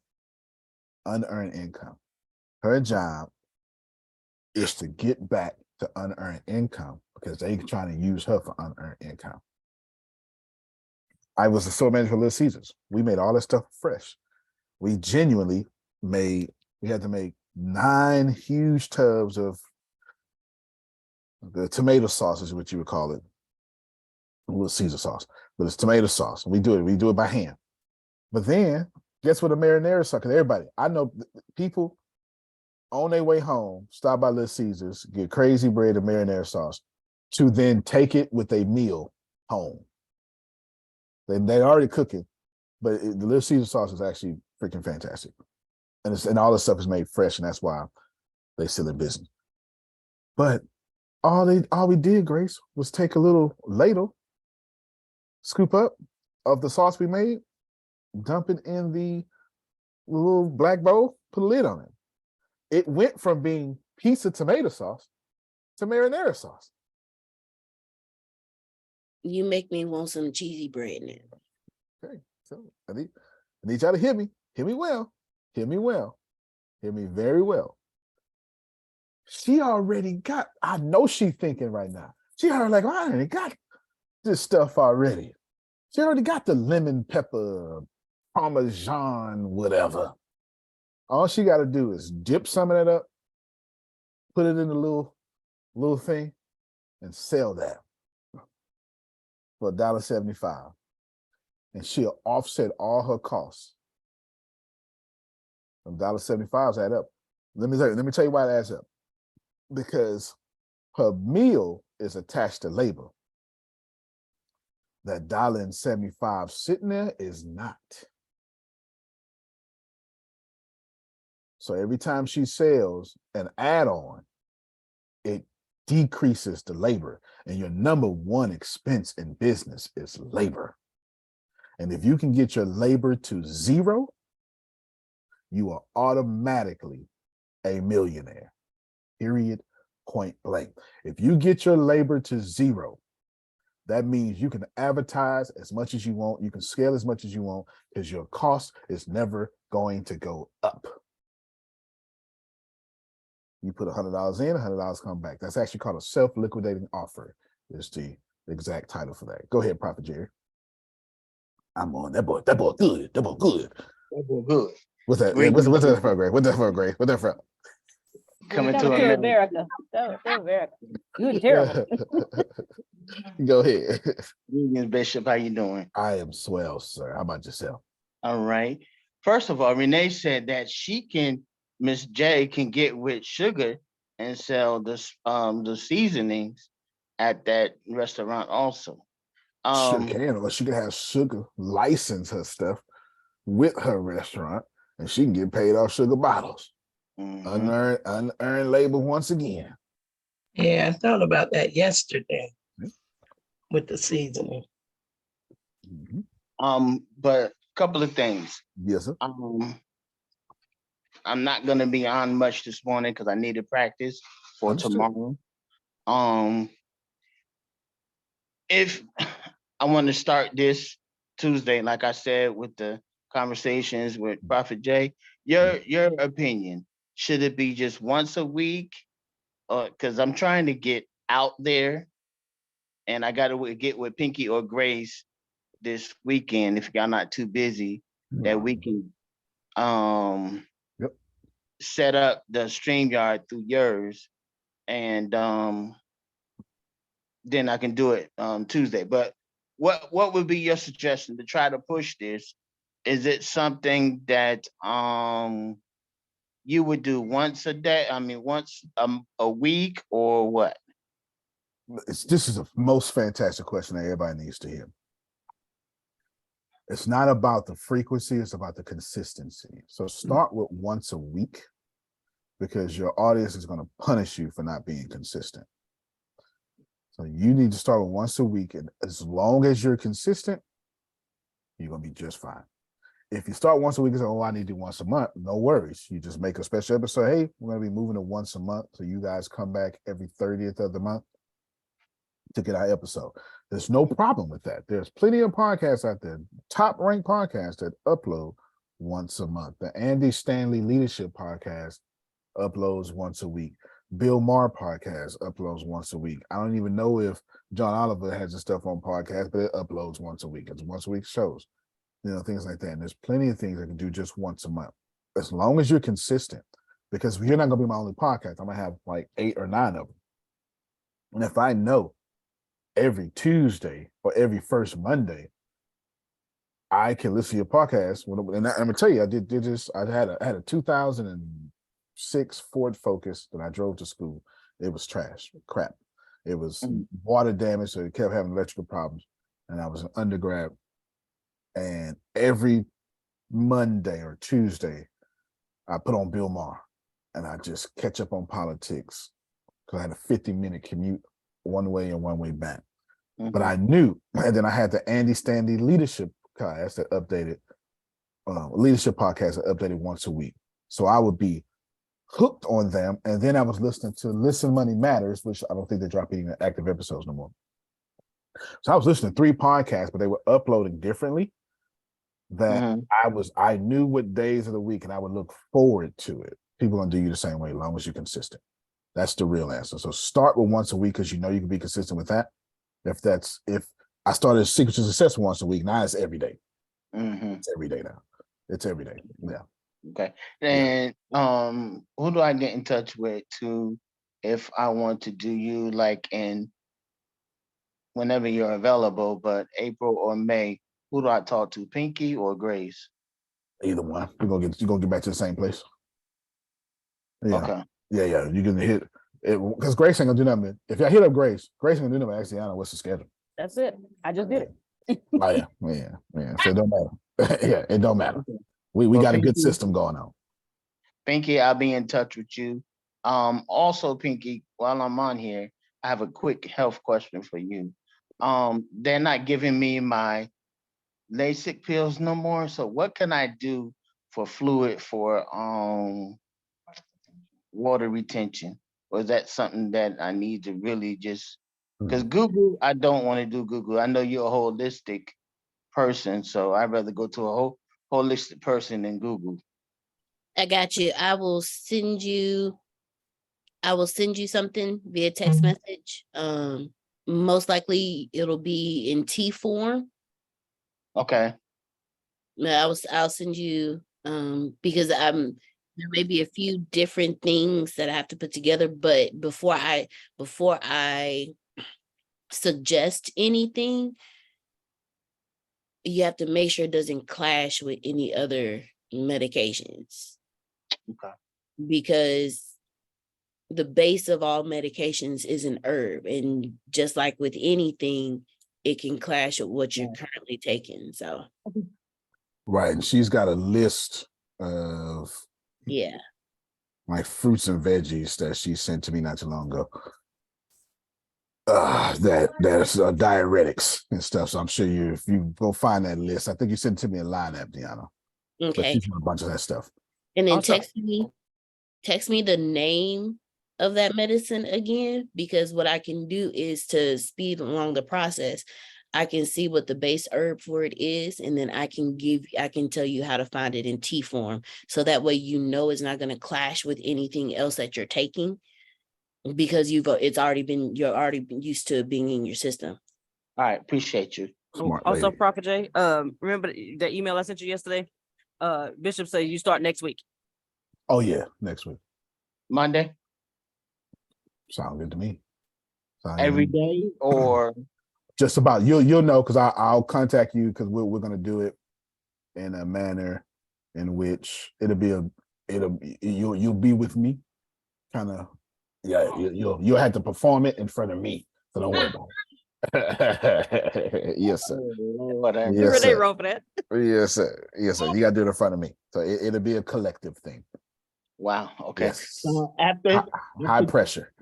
Unearned income. Her job is to get back to unearned income because they trying to use her for unearned income. I was a store manager for Little Caesars. We made all that stuff fresh. We genuinely we had to make 9 huge tubs of the tomato sauce is what you would call it. Little Caesar sauce, but it's tomato sauce. We do it by hand. But then guess what a marinara sauce? Because everybody, I know people on their way home, stop by Little Caesars, get crazy bread and marinara sauce to then take it with a meal home. They already cook it, but the Little Caesar sauce is actually freaking fantastic. and all this stuff is made fresh, and that's why they still in business. But all we did, Grace, was take a little ladle, scoop up of the sauce we made, dump it in the little black bowl, put a lid on it. It went from being pizza tomato sauce to marinara sauce. You make me want some cheesy bread now. Okay, so I need y'all to hear me. Hear me well. Hear me well. Hear me very well. She already got, I know she's thinking right now. She already like, I already got this stuff already. She already got the lemon pepper, Parmesan, whatever. All she got to do is dip some of that up, put it in a little thing, and sell that for $1.75. And she'll offset all her costs. $1.75 add up. Let me tell you why it adds up. Because her meal is attached to labor. That $1.75 sitting there is not. So every time she sells an add-on, it decreases the labor. And your number one expense in business is labor. And if you can get your labor to zero, you are automatically a millionaire. Period, point blank. If you get your labor to zero, that means you can advertise as much as you want, you can scale as much as you want, because your cost is never going to go up. You put $100 in, $100 come back. That's actually called a self-liquidating offer, is the exact title for that. Go ahead, Prophet Jerry. I'm on that boy good. That boy good. That boy good. What's that? Great. What's that from, Greg? What's that from, Greg? What's that from? Coming That to was America. That was America. You're terrible. Go ahead. Greetings, Bishop. How you doing? I am swell, sir. How about yourself? All right. First of all, Renee said that Miss J can get with sugar and sell the seasonings at that restaurant also. Sure can, or she could have sugar license her stuff with her restaurant, and she can get paid off sugar bottles. Unearned labor once again. Yeah, I thought about that yesterday with the seasoning. But a couple of things. Yes, sir. I'm not gonna be on much this morning because I need to practice for Understood. Tomorrow. If I want to start this Tuesday, like I said, with the conversations with Prophet Jay, your opinion, should it be just once a week? Because I'm trying to get out there, and I got to get with Pinky or Grace this weekend, if y'all not too busy, that we can set up the StreamYard through yours, and then I can do it Tuesday. But what would be your suggestion to try to push this? Is it something that you would do once a day? I mean, once a week, or what? This is the most fantastic question that everybody needs to hear. It's not about the frequency, it's about the consistency. So start with once a week, because your audience is going to punish you for not being consistent. So you need to start with once a week, and as long as you're consistent, you're going to be just fine. If you start once a week and say, oh, I need to do once a month, no worries. You just make a special episode. Hey, we're going to be moving to once a month. So you guys come back every 30th of the month to get our episode. There's no problem with that. There's plenty of podcasts out there, top ranked podcasts that upload once a month. The Andy Stanley Leadership Podcast uploads once a week. Bill Maher Podcast uploads once a week. I don't even know if John Oliver has his stuff on podcast, but it uploads once a week. It's once a week shows, things like that. And there's plenty of things I can do just once a month, as long as you're consistent, because you're not going to be my only podcast. I'm going to have like 8 or 9 of them. And if I know every Tuesday or every first Monday, I can listen to your podcast. And I'm gonna tell you, I did this. I had a 2006 Ford Focus that I drove to school. It was crap. It was water damage, so it kept having electrical problems. And I was an undergrad. And every Monday or Tuesday, I put on Bill Maher, and I just catch up on politics because I had a 50-minute commute one way and one way back. But I knew, and then I had the Andy Stanley leadership class that updated, leadership podcast that updated once a week. So I would be hooked on them. And then I was listening to Listen Money Matters, which I don't think they drop any active episodes no more. So I was listening to 3 podcasts, but they were uploading differently. That I knew what days of the week, and I would look forward to it. People gonna do you the same way, as long as you're consistent. That's the real answer. So start with once a week because you know you can be consistent with that. If I started Secrets of Success once a week, now it's every day. It's every day now. It's every day. Yeah. Okay. And who do I get in touch with if I want to do you like in whenever you're available, but April or May? Who do I talk to, Pinky or Grace? Either one. You're gonna get back to the same place. Yeah. Okay. Yeah. You can hit it because Grace ain't gonna do nothing. If I hit up Grace ain't gonna do nothing. Actually, I don't know what's the schedule. That's it. I just did it. Oh yeah. So it don't matter. Yeah, it don't matter. We got a good system going on. Pinky, I'll be in touch with you. Also, Pinky, while I'm on here, I have a quick health question for you. They're not giving me my LASIK pills no more. So what can I do for fluid for water retention? Or is that something that I need to really just, because Google, I don't want to do Google. I know you're a holistic person, so I'd rather go to a holistic person than Google. I got you. I will send you something via text message. Most likely it'll be in T form. Okay. I'll send you because there may be a few different things that I have to put together, but before I suggest anything, you have to make sure it doesn't clash with any other medications. Okay. Because the base of all medications is an herb, and just like with anything, it can clash with what you're currently taking. So Right. And she's got a list of like fruits and veggies that she sent to me not too long ago. There's diuretics and stuff. So I'm sure if you go find that list, I think you sent it to me in line app, Deanna. Okay. But she's got a bunch of that stuff. And then text me the name of that medicine again, because what I can do is to speed along the process. I can see what the base herb for it is, and then I can tell you how to find it in tea form. So that way, it's not going to clash with anything else that you're taking, because you're already been used to being in your system. All right. Appreciate you. Also, Prophet J, remember the email I sent you yesterday? Bishop said you start next week. Oh yeah, next week. Monday? Sound good to me. Every day or just about. You'll know because I'll contact you because we're gonna do it in a manner in which you'll be with me, kind of. Yeah, you'll have to perform it in front of me, so don't worry about it. Yes, sir. Yes, sir. Wrong for that. Yes, sir. Yes, sir. You gotta do it in front of me, so it'll be a collective thing. Wow. Okay. Yes. So after high pressure.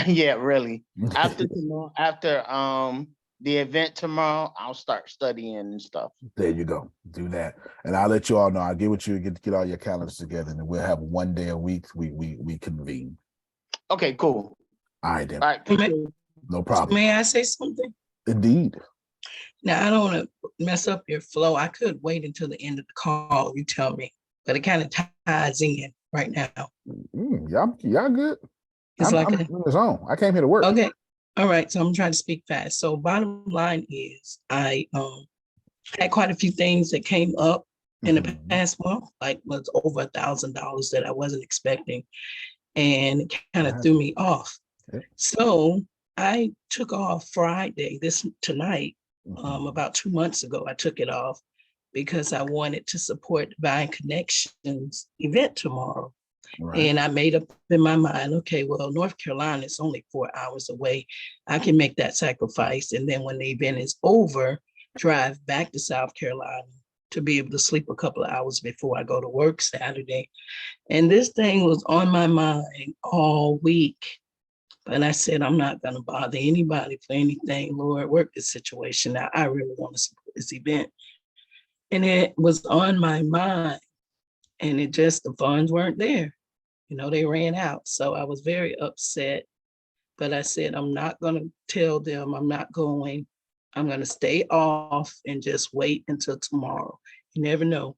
Yeah, really. After the event tomorrow, I'll start studying and stuff. There you go. Do that, and I'll let you all know. I'll get with you, get all your calendars together, and then we'll have one day a week. We convene. Okay, cool. All right, then. All right. No problem. May I say something? Indeed. Now, I don't want to mess up your flow. I could wait until the end of the call. You tell me, but it kind of ties in right now. Y'all good? It's I'm in the zone. I came here to work. Okay. All right. So I'm trying to speak fast. So bottom line is I had quite a few things that came up in the past month, like was over $1,000 that I wasn't expecting. And it kind of threw me off. Okay. So I took off Friday, tonight, about 2 months ago, I took it off because I wanted to support Divine Connections event tomorrow. Right. And I made up in my mind, okay, well, North Carolina is only 4 hours away. I can make that sacrifice. And then when the event is over, drive back to South Carolina to be able to sleep a couple of hours before I go to work Saturday. And this thing was on my mind all week. But I said, I'm not going to bother anybody for anything. Lord, work this situation out. I really want to support this event. And it was on my mind. And it just, the funds weren't there. You know, they ran out. So I was very upset. But I said, I'm not going to tell them I'm not going. I'm going to stay off and just wait until tomorrow. You never know.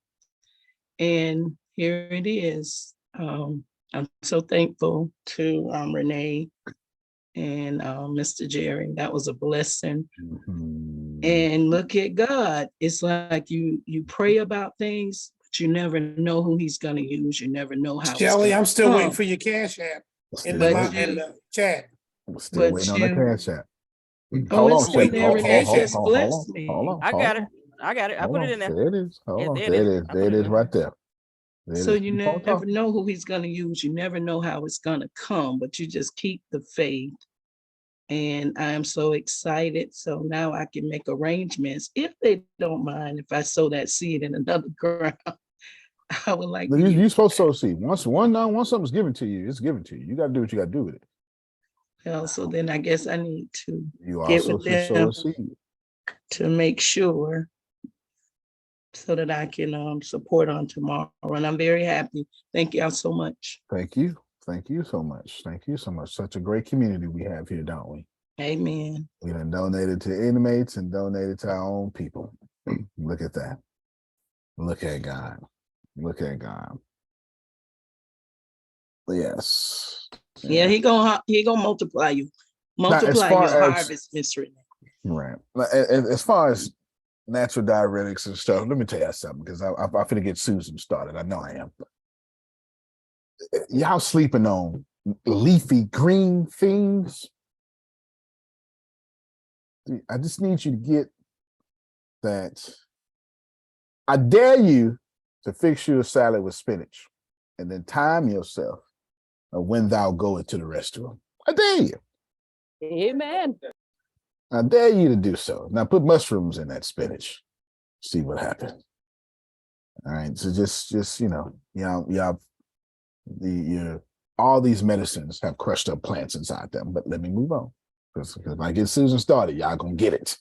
And here it is. I'm so thankful to Renee and Mr. Jerry. That was a blessing. And look at God. It's like you pray about things, but you never know who he's going to use. You never know how. Shelly, I'm still waiting for your Cash App in the chat. Still waiting on the Cash App. Oh, Hold on, it's Shelly. there. Hold It just blessed me. I got it. I got it. I put it in there. There it is. Hold Yeah, on. there it There is. it is. I There put it it is in. right there. There it So is. you Keep on never talking. know who he's going to use. You never know how it's going to come, but you just keep the faith. And I am so excited. So now I can make arrangements if they don't mind if I sow that seed in another ground. I would like to You're supposed to sow a seed. Once something's given to you, it's given to you. You got to do what you got to do with it. So then I guess I need to You get also with should sow them a seed. to make sure so that I can support on tomorrow. And I'm very happy. Thank y'all so much. Thank you. Thank you so much. Thank you so much. Such a great community we have here, don't we? Amen. We done donated to inmates and donated to our own people. Look at that. Look at God. Look at God. Yes. Yeah, he gonna multiply you. Multiply your harvest, Miss Renee. Right. As far as natural diuretics and stuff, let me tell you something, because I'm finna get Susan started. I know I am. Y'all sleeping on leafy green things. I just need you to get that. I dare you to fix you a salad with spinach and then time yourself when thou goest to the restroom. I dare you. Amen. I dare you to do so. Now put mushrooms in that spinach. See what happens. All right. So just y'all, all these medicines have crushed up plants inside them. But let me move on. Because if I get Susan started, y'all gonna get it.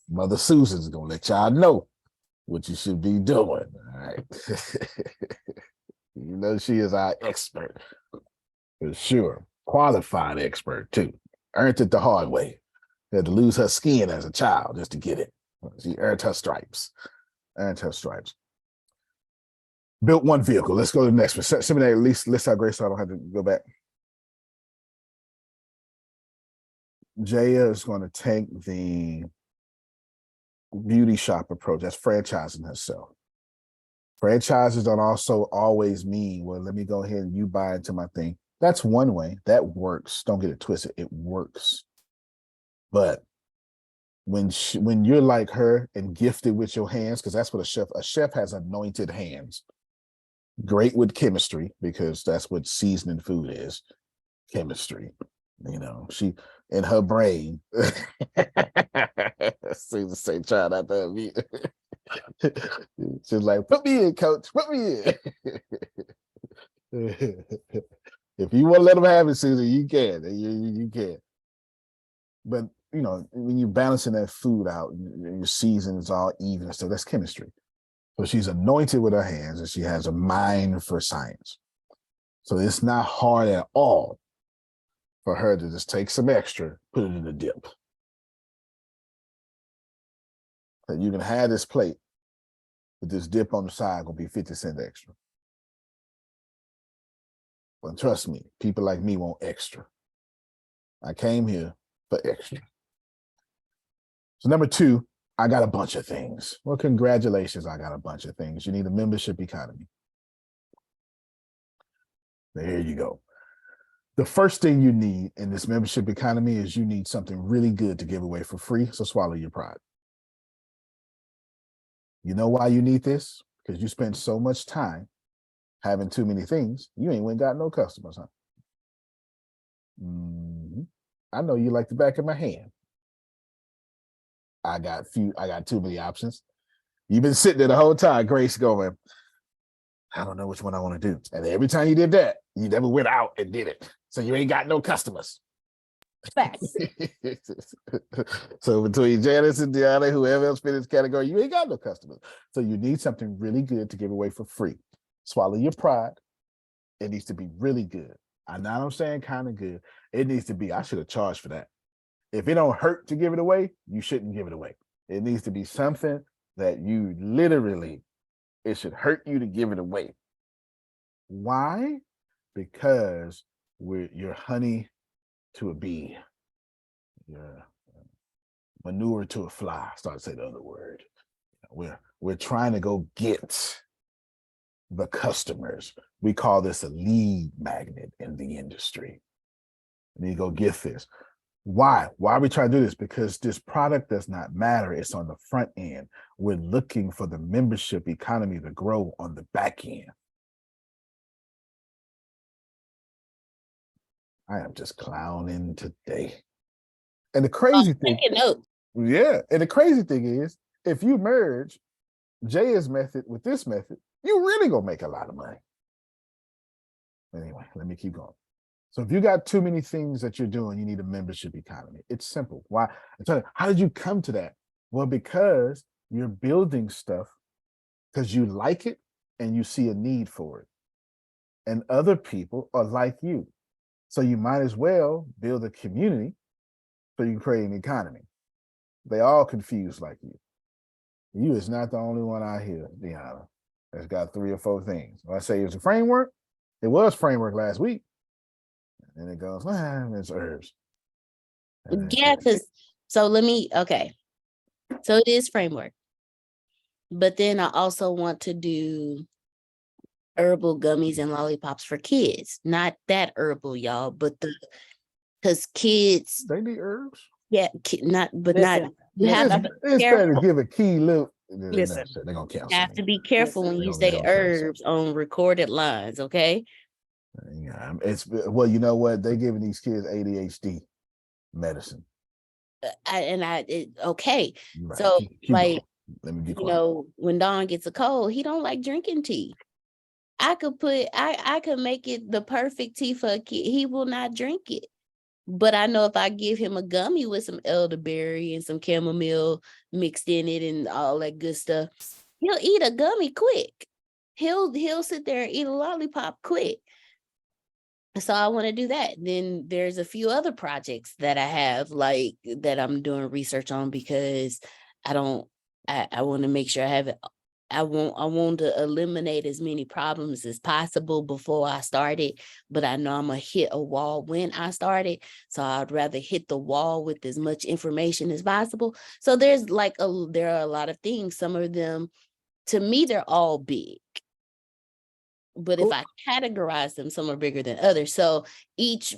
Mother Susan's gonna let y'all know what you should be doing. All right. You know, she is our expert. For sure. Qualified expert too. Earned it the hard way. Had to lose her skin as a child just to get it. She earned her stripes. Earned her stripes. Built one vehicle. Let's go to the next one. Seminary, at least list our grace so I don't have to go back. Jaya is going to take the beauty shop approach. That's franchising herself. Franchises don't also always mean, well, let me go ahead and you buy into my thing. That's one way. That works. Don't get it twisted. It works. But when you're like her and gifted with your hands, because that's what a chef has anointed hands. Great with chemistry, because that's what seasoning food is. Chemistry. You know, she in her brain. Susan say, try not to me. She's like, put me in, coach. Put me in. If you want to let them have it, Susan, you can. You can. But you know, when you're balancing that food out, and your season is all even, so that's chemistry. So she's anointed with her hands, and she has a mind for science. So it's not hard at all for her to just take some extra, put it in the dip. That you can have this plate with this dip on the side, gonna be 50 cents extra. But trust me, people like me want extra. I came here for extra. So number 2, I got a bunch of things. Well, congratulations, I got a bunch of things. You need a membership economy. There you go. The first thing you need in this membership economy is you need something really good to give away for free, so swallow your pride. You know why you need this? Because you spend so much time having too many things, you ain't even got no customers, huh? I know you like the back of my hand. I got too many options. You've been sitting there the whole time, Grace, going, I don't know which one I want to do. And every time you did that, you never went out and did it. So you ain't got no customers. Facts. So between Janice and Deanna, whoever else fit in this category, you ain't got no customers. So you need something really good to give away for free. Swallow your pride. It needs to be really good. I know I'm saying kind of good. It needs to be, I should have charged for that. If it don't hurt to give it away, you shouldn't give it away. It needs to be something that you literally, it should hurt you to give it away. Why? Because you're honey to a bee. You're manure to a fly. I started to say the other word. We're trying to go get the customers. We call this a lead magnet in the industry. And you go get this. Why? Why are we trying to do this? Because this product does not matter. It's on the front end. We're looking for the membership economy to grow on the back end. I am just clowning today. And the crazy thing, yeah, and the crazy thing is, if you merge Jay's method with this method, you really gonna make a lot of money. Anyway, let me keep going. So if you got too many things that you're doing, you need a membership economy. It's simple. Why? How did you come to that? Well, because you're building stuff because you like it and you see a need for it. And other people are like you. So you might as well build a community so you can create an economy. They all confused like you. You is not the only one out here, Deanna, that's got 3 or 4 things. When I say it's a framework, it was framework last week. And it goes, it's herbs. Yeah, because so okay. So it is framework. But then I also want to do herbal gummies and lollipops for kids. Not that herbal, y'all, but because kids they need herbs. Yeah, not you have to it's better to give a key look. Listen, they're gonna cancel. You have to be careful when you say herbs on recorded lines, okay? Yeah, well, you know what? They're giving these kids ADHD medicine. Okay. Right. So Let me be quiet. when Don gets a cold, he don't like drinking tea. I could make it the perfect tea for a kid. He will not drink it. But I know if I give him a gummy with some elderberry and some chamomile mixed in it and all that good stuff, he'll eat a gummy quick. He'll sit there and eat a lollipop quick. So I want to do that. Then there's a few other projects that I have that I'm doing research on because I want to make sure I have it. I want to eliminate as many problems as possible before I start it, but I know I'm gonna hit a wall when I start it. So I'd rather hit the wall with as much information as possible. So there are a lot of things. Some of them, to me, they're all big. But if I categorize them, some are bigger than others. So each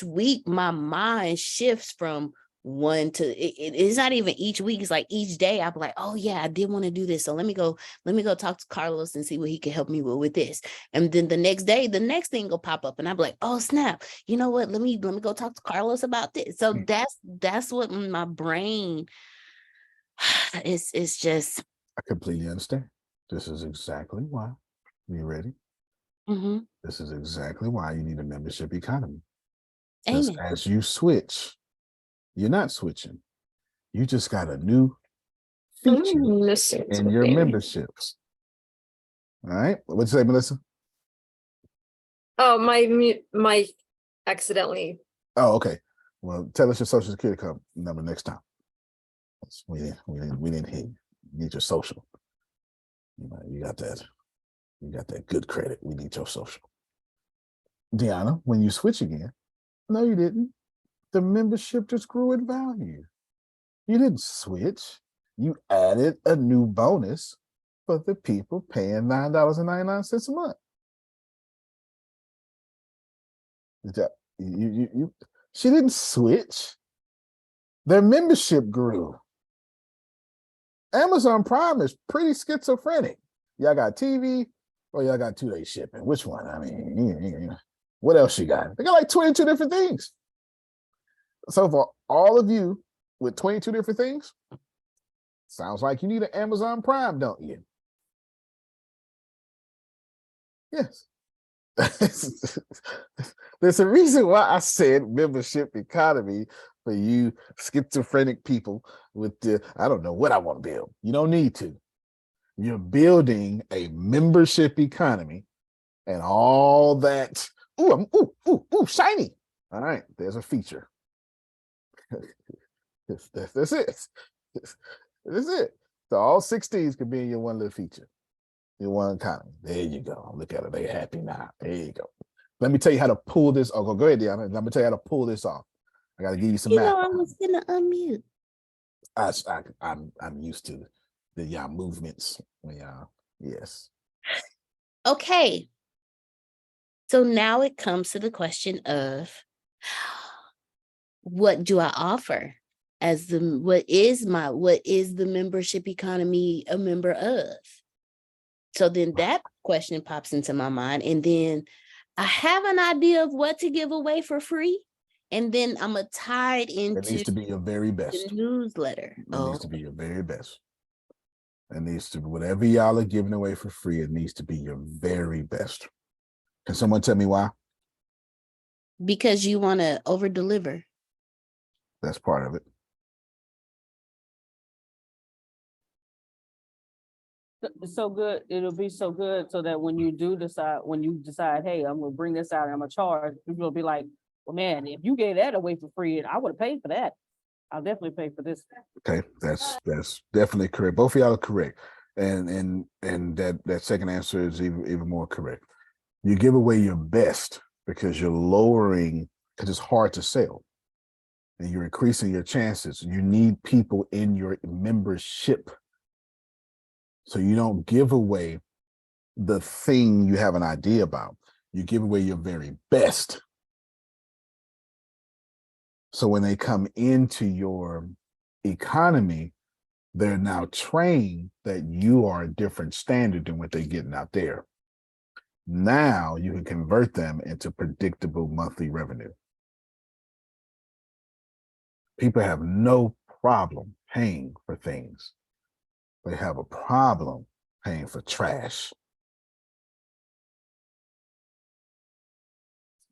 week, my mind shifts from one to it's not even each week. It's like each day I'll be like, oh yeah, I did want to do this. So let me go talk to Carlos and see what he can help me with this. And then the next day, the next thing will pop up and I'll be like, oh snap, you know what? Let me go talk to Carlos about this. So that's what my brain is just. I completely understand. This is exactly why. You ready? Mm-hmm. This is exactly why you need a membership economy. Amen. As you switch, you're not switching. You just got a new feature in your memberships. All right. What'd you say, Melissa? Oh, my accidentally. Oh, okay. Well, tell us your social security number next time. We didn't hear you. You need your social. You got that. You got that good credit. We need your social. Deanna, when you switch again, no, you didn't. The membership just grew in value. You didn't switch. You added a new bonus for the people paying $9.99 a month. She didn't switch. Their membership grew. Amazon Prime is pretty schizophrenic. Y'all got TV or y'all got 2-day shipping? Which one? I mean, what else you got? They got like 22 different things. So for all of you with 22 different things, Sounds like you need an Amazon Prime, don't you? Yes. There's a reason why I said membership economy for you schizophrenic people with the, I don't know what I want to build. You don't need to. You're building a membership economy and all that. Ooh, shiny. All right, there's a feature. That's it. That's it. So all 16s can be in your one little feature. Your one economy. There you go. Look at it. They happy now. There you go. Let me tell you how to pull this. Oh, go ahead, Deanna. Let me tell you how to pull this off. I got to give you some math. I was gonna unmute. I'm used to the y'all movements. Y'all, yes. Okay. So now it comes to the question of what do I offer as what is the membership economy a member of? So then that question pops into my mind, and then I have an idea of what to give away for free, and then I'm a tied into It needs to be your very best. the newsletter. It needs to be your very best. It needs to be whatever y'all are giving away for free. It needs to be your very best. Can someone tell me why? Because you want to over deliver. That's part of it. It's so good. It'll be so good so that when you decide, hey, I'm gonna bring this out and I'm gonna charge, people will be like, well, man, if you gave that away for free, I would have paid for that. I'll definitely pay for this. Okay, that's definitely correct. Both of y'all are correct. And that second answer is even more correct. You give away your best because you're lowering, because it's hard to sell. And you're increasing your chances. You need people in your membership. So you don't give away the thing you have an idea about. You give away your very best. So when they come into your economy, they're now trained that you are a different standard than what they're getting out there. Now you can convert them into predictable monthly revenue. People have no problem paying for things. They have a problem paying for trash.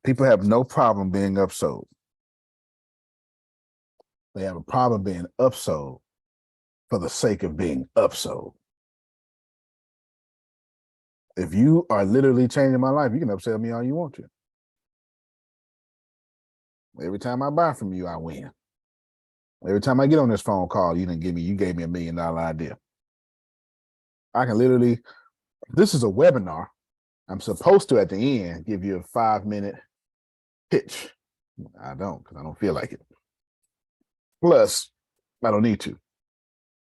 People have no problem being upsold. They have a problem being upsold for the sake of being upsold. If you are literally changing my life, you can upsell me all you want to. Every time I buy from you, I win. Every time I get on this phone call, you gave me $1 million idea. I can literally, this is a webinar. I'm supposed to, at the end, give you a 5-minute pitch. I don't, because I don't feel like it. Plus, I don't need to.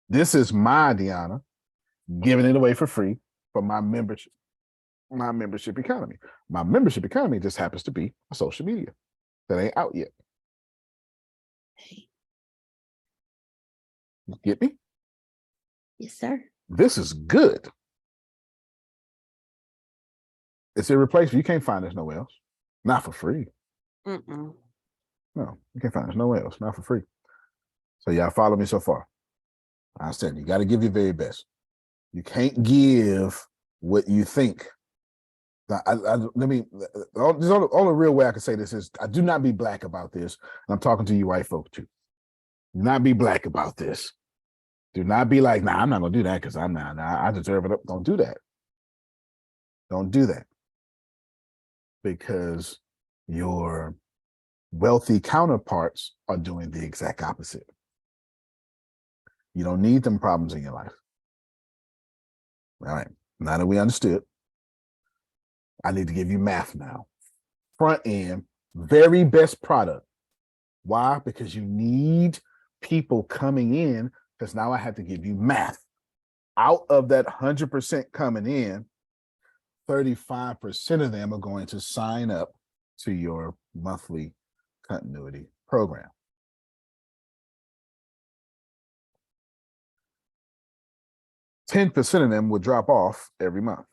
This is my Deanna giving it away for free for my membership economy. My membership economy just happens to be a social media that ain't out yet. You get me? Yes, sir. This is good. It's irreplaceable. You can't find this nowhere else. Not for free. Mm-mm. No, you can't find this nowhere else. Not for free. So y'all follow me so far. I said you got to give your very best. You can't give what you think. The only real way I can say this is I do not be black about this. And I'm talking to you white folk too. Do not be black about this. Do not be like, nah, I'm not gonna do that because I'm not. Nah, I deserve it. Don't do that. Don't do that. Because your wealthy counterparts are doing the exact opposite. You don't need them problems in your life. All right. Now that we understood, I need to give you math now. Front end, very best product. Why? Because you need people coming in, because now I have to give you math. Out of that 100% coming in, 35% of them are going to sign up to your monthly continuity program. %10 of them will drop off every month.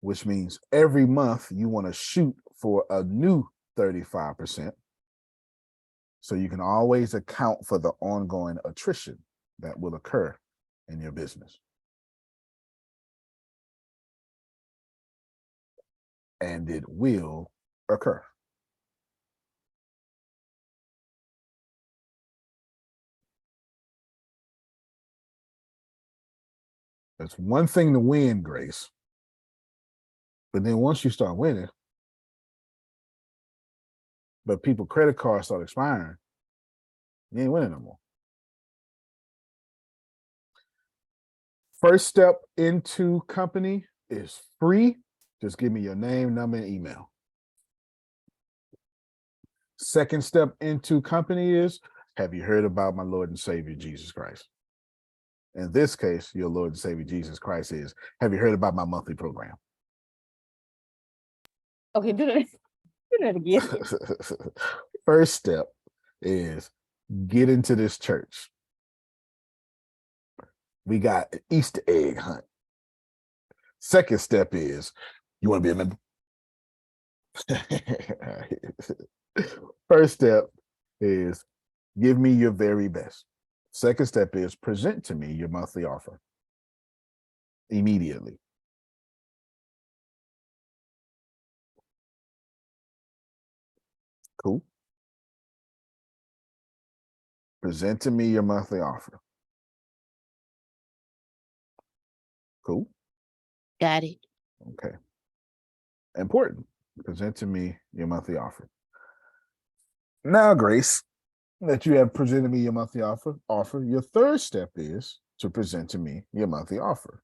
Which means every month you want to shoot for a new 35%. So you can always account for the ongoing attrition that will occur in your business. And it will occur. It's one thing to win, Grace. But then once you start winning, but people credit cards start expiring, you ain't winning no more. First step into company is free. Just give me your name, number, and email. Second step into company is, have you heard about my Lord and Savior, Jesus Christ? In this case, your Lord and Savior, Jesus Christ is, have you heard about my monthly program? Okay, do that again. First step is get into this church. We got an Easter egg hunt. Second step is, you want to be a member? First step is give me your very best. Second step is present to me your monthly offer immediately. Cool. Present to me your monthly offer. Cool. Got it. Okay. Important. Present to me your monthly offer. Now, Grace, that you have presented me your monthly offer, your third step is to present to me your monthly offer.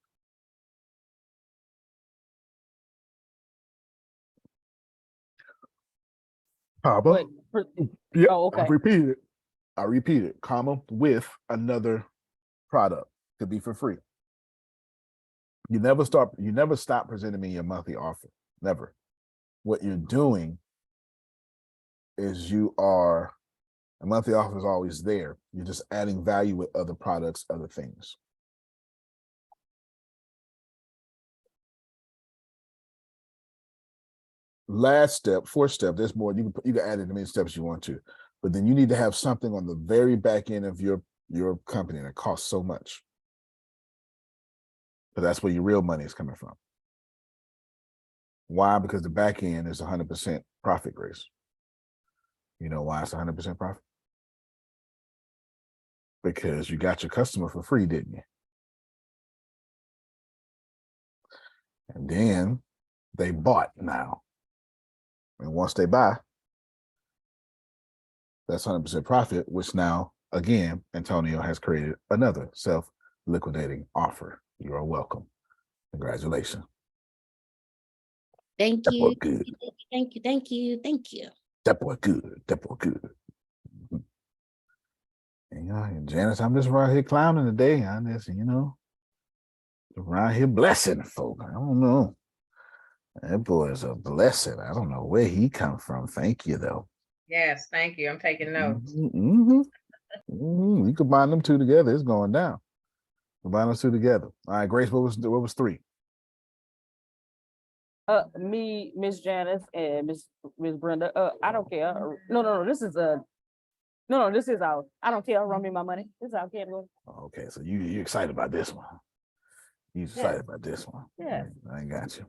Comma. Wait, Yeah, oh, okay. I repeat it, comma, with another product. Could be for free. You never stop presenting me your monthly offer. Never. What you're doing is a monthly offer is always there. You're just adding value with other products, other things. Last step, fourth step, there's more. You can add in as many steps you want to, but then you need to have something on the very back end of your company that costs so much. But that's where your real money is coming from. Why? Because the back end is 100% profit, Grace. You know why it's 100% profit? Because you got your customer for free, didn't you? And then they bought now. And once they buy, that's 100% profit, which now, again, Antonio has created another self-liquidating offer. You are welcome. Congratulations. Thank That boy you. good. Thank you. Thank you. Thank you. That boy good. That boy good. And Janice, I'm just around here clowning today. I'm just, around here blessing folk. I don't know. That boy is a blessing. I don't know where he come from. Thank you, though. Yes, thank you. I'm taking notes. You combine them two together, it's going down. Combine those two together. All right, Grace, what was three? Me, Miss Janice, and Miss Brenda. I don't care. No. This is this is out. I don't care. Run me my money. This is our category. Okay, so you excited about this one? You excited about this one? Yeah. I got you.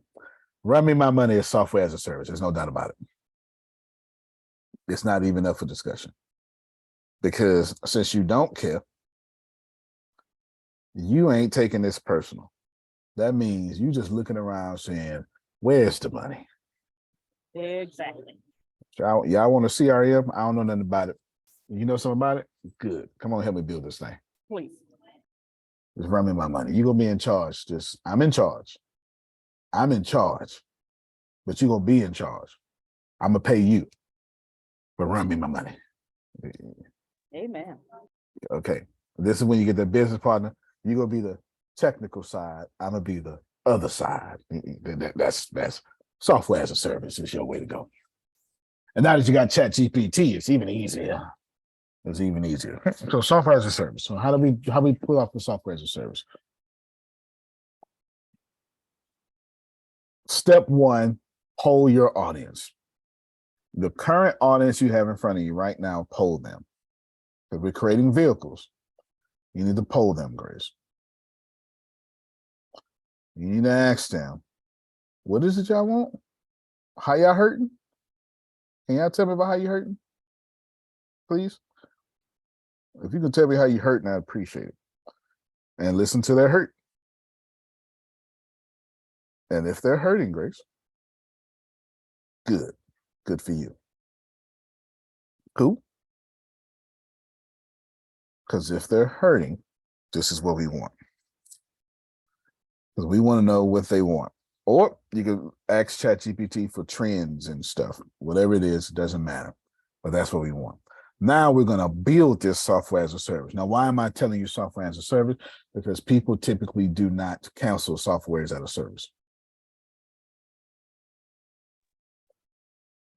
Run me my money is software as a service. There's no doubt about it. It's not even up for discussion. Because since you don't care, you ain't taking this personal. That means you just looking around saying, where's the money? Exactly. Y'all want to CRM? I don't know nothing about it. You know something about it? Good. Come on, help me build this thing. Please. Just run me my money. You're going to be in charge. I'm in charge. I'm in charge. But you're going to be in charge. I'm going to pay you. But run me my money. Amen. Okay. This is when you get the business partner. You're going to be the technical side. I'm going to be the other side. That's software as a service is your way to go. And now that you got ChatGPT, it's even easier. It's even easier. So software as a service. So how do we pull off the software as a service? Step one, poll your audience. the current audience you have in front of you right now, poll them. Because we're creating vehicles. You need to poll them, Grace. You need to ask them, what is it y'all want? How y'all hurting? Can y'all tell me about how you hurting? Please? If you can tell me how you hurting, I appreciate it. And listen to their hurt. And if they're hurting, Grace, good. Good for you. Cool? Because if they're hurting, this is what we want. Because we want to know what they want. Or you can ask ChatGPT for trends and stuff. Whatever it is, it doesn't matter. But that's what we want. Now we're going to build this software as a service. Now, why am I telling you software as a service? Because people typically do not cancel software as a service.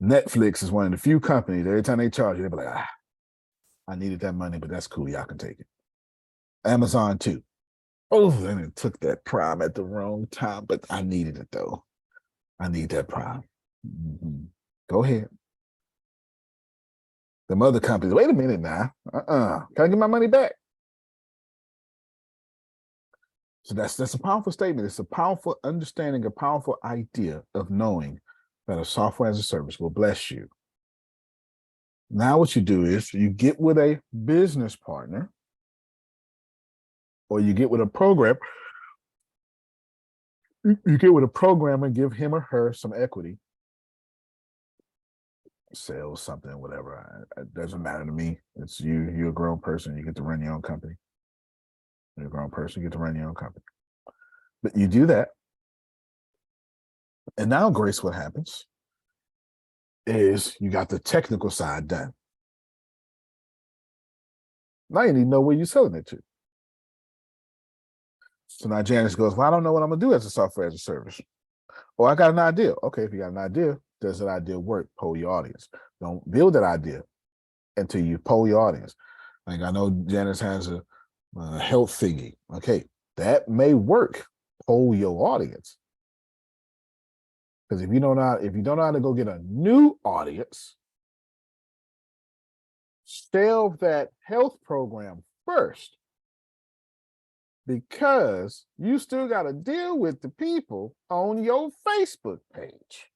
Netflix is one of the few companies, every time they charge you, they'll be like, I needed that money, but that's cool. Y'all can take it. Amazon too. Oh, and it took that Prime at the wrong time, but I needed it though. I need that Prime. Go ahead. Them other companies, wait a minute now. Can I get my money back? So that's a powerful statement. It's a powerful understanding, a powerful idea of knowing that a software as a service will bless you. Now what you do is you get with a business partner or you get with a program. You get with a programmer, give him or her some equity. Sales something, whatever. It doesn't matter to me. It's you. You're a grown person. You get to run your own company. You're a grown person. You get to run your own company. But you do that. And now, Grace, what happens is you got the technical side done. Now you need to know where you're selling it to. So now Janice goes, well, I don't know what I'm going to do as a software as a service. Oh, I got an idea. Okay, if you got an idea, does that idea work? Poll your audience. Don't build that idea until you poll your audience. Like I know Janice has a health thingy. Okay, that may work. Poll your audience. Because if you don't know how to go get a new audience, shelve that health program first. Because you still got to deal with the people on your Facebook page.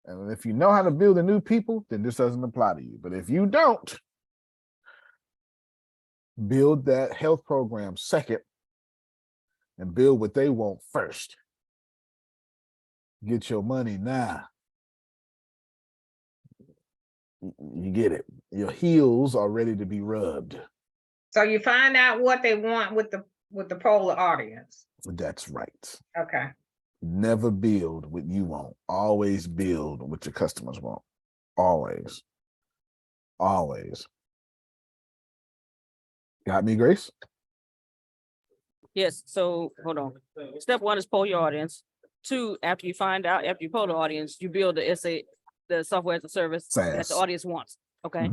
And if you know how to build the new people, then this doesn't apply to you. But if you don't, build that health program second and build what they want first. Get your money now. You get it. Your heels are ready to be rubbed. So you find out what they want with the polar audience. That's right. Okay. Never build what you want. Always build what your customers want. Always. Always. Got me, Grace? Yes. So hold on. Step one is poll your audience. 2, after you poll the audience, you build the software as a service that the audience wants. Okay.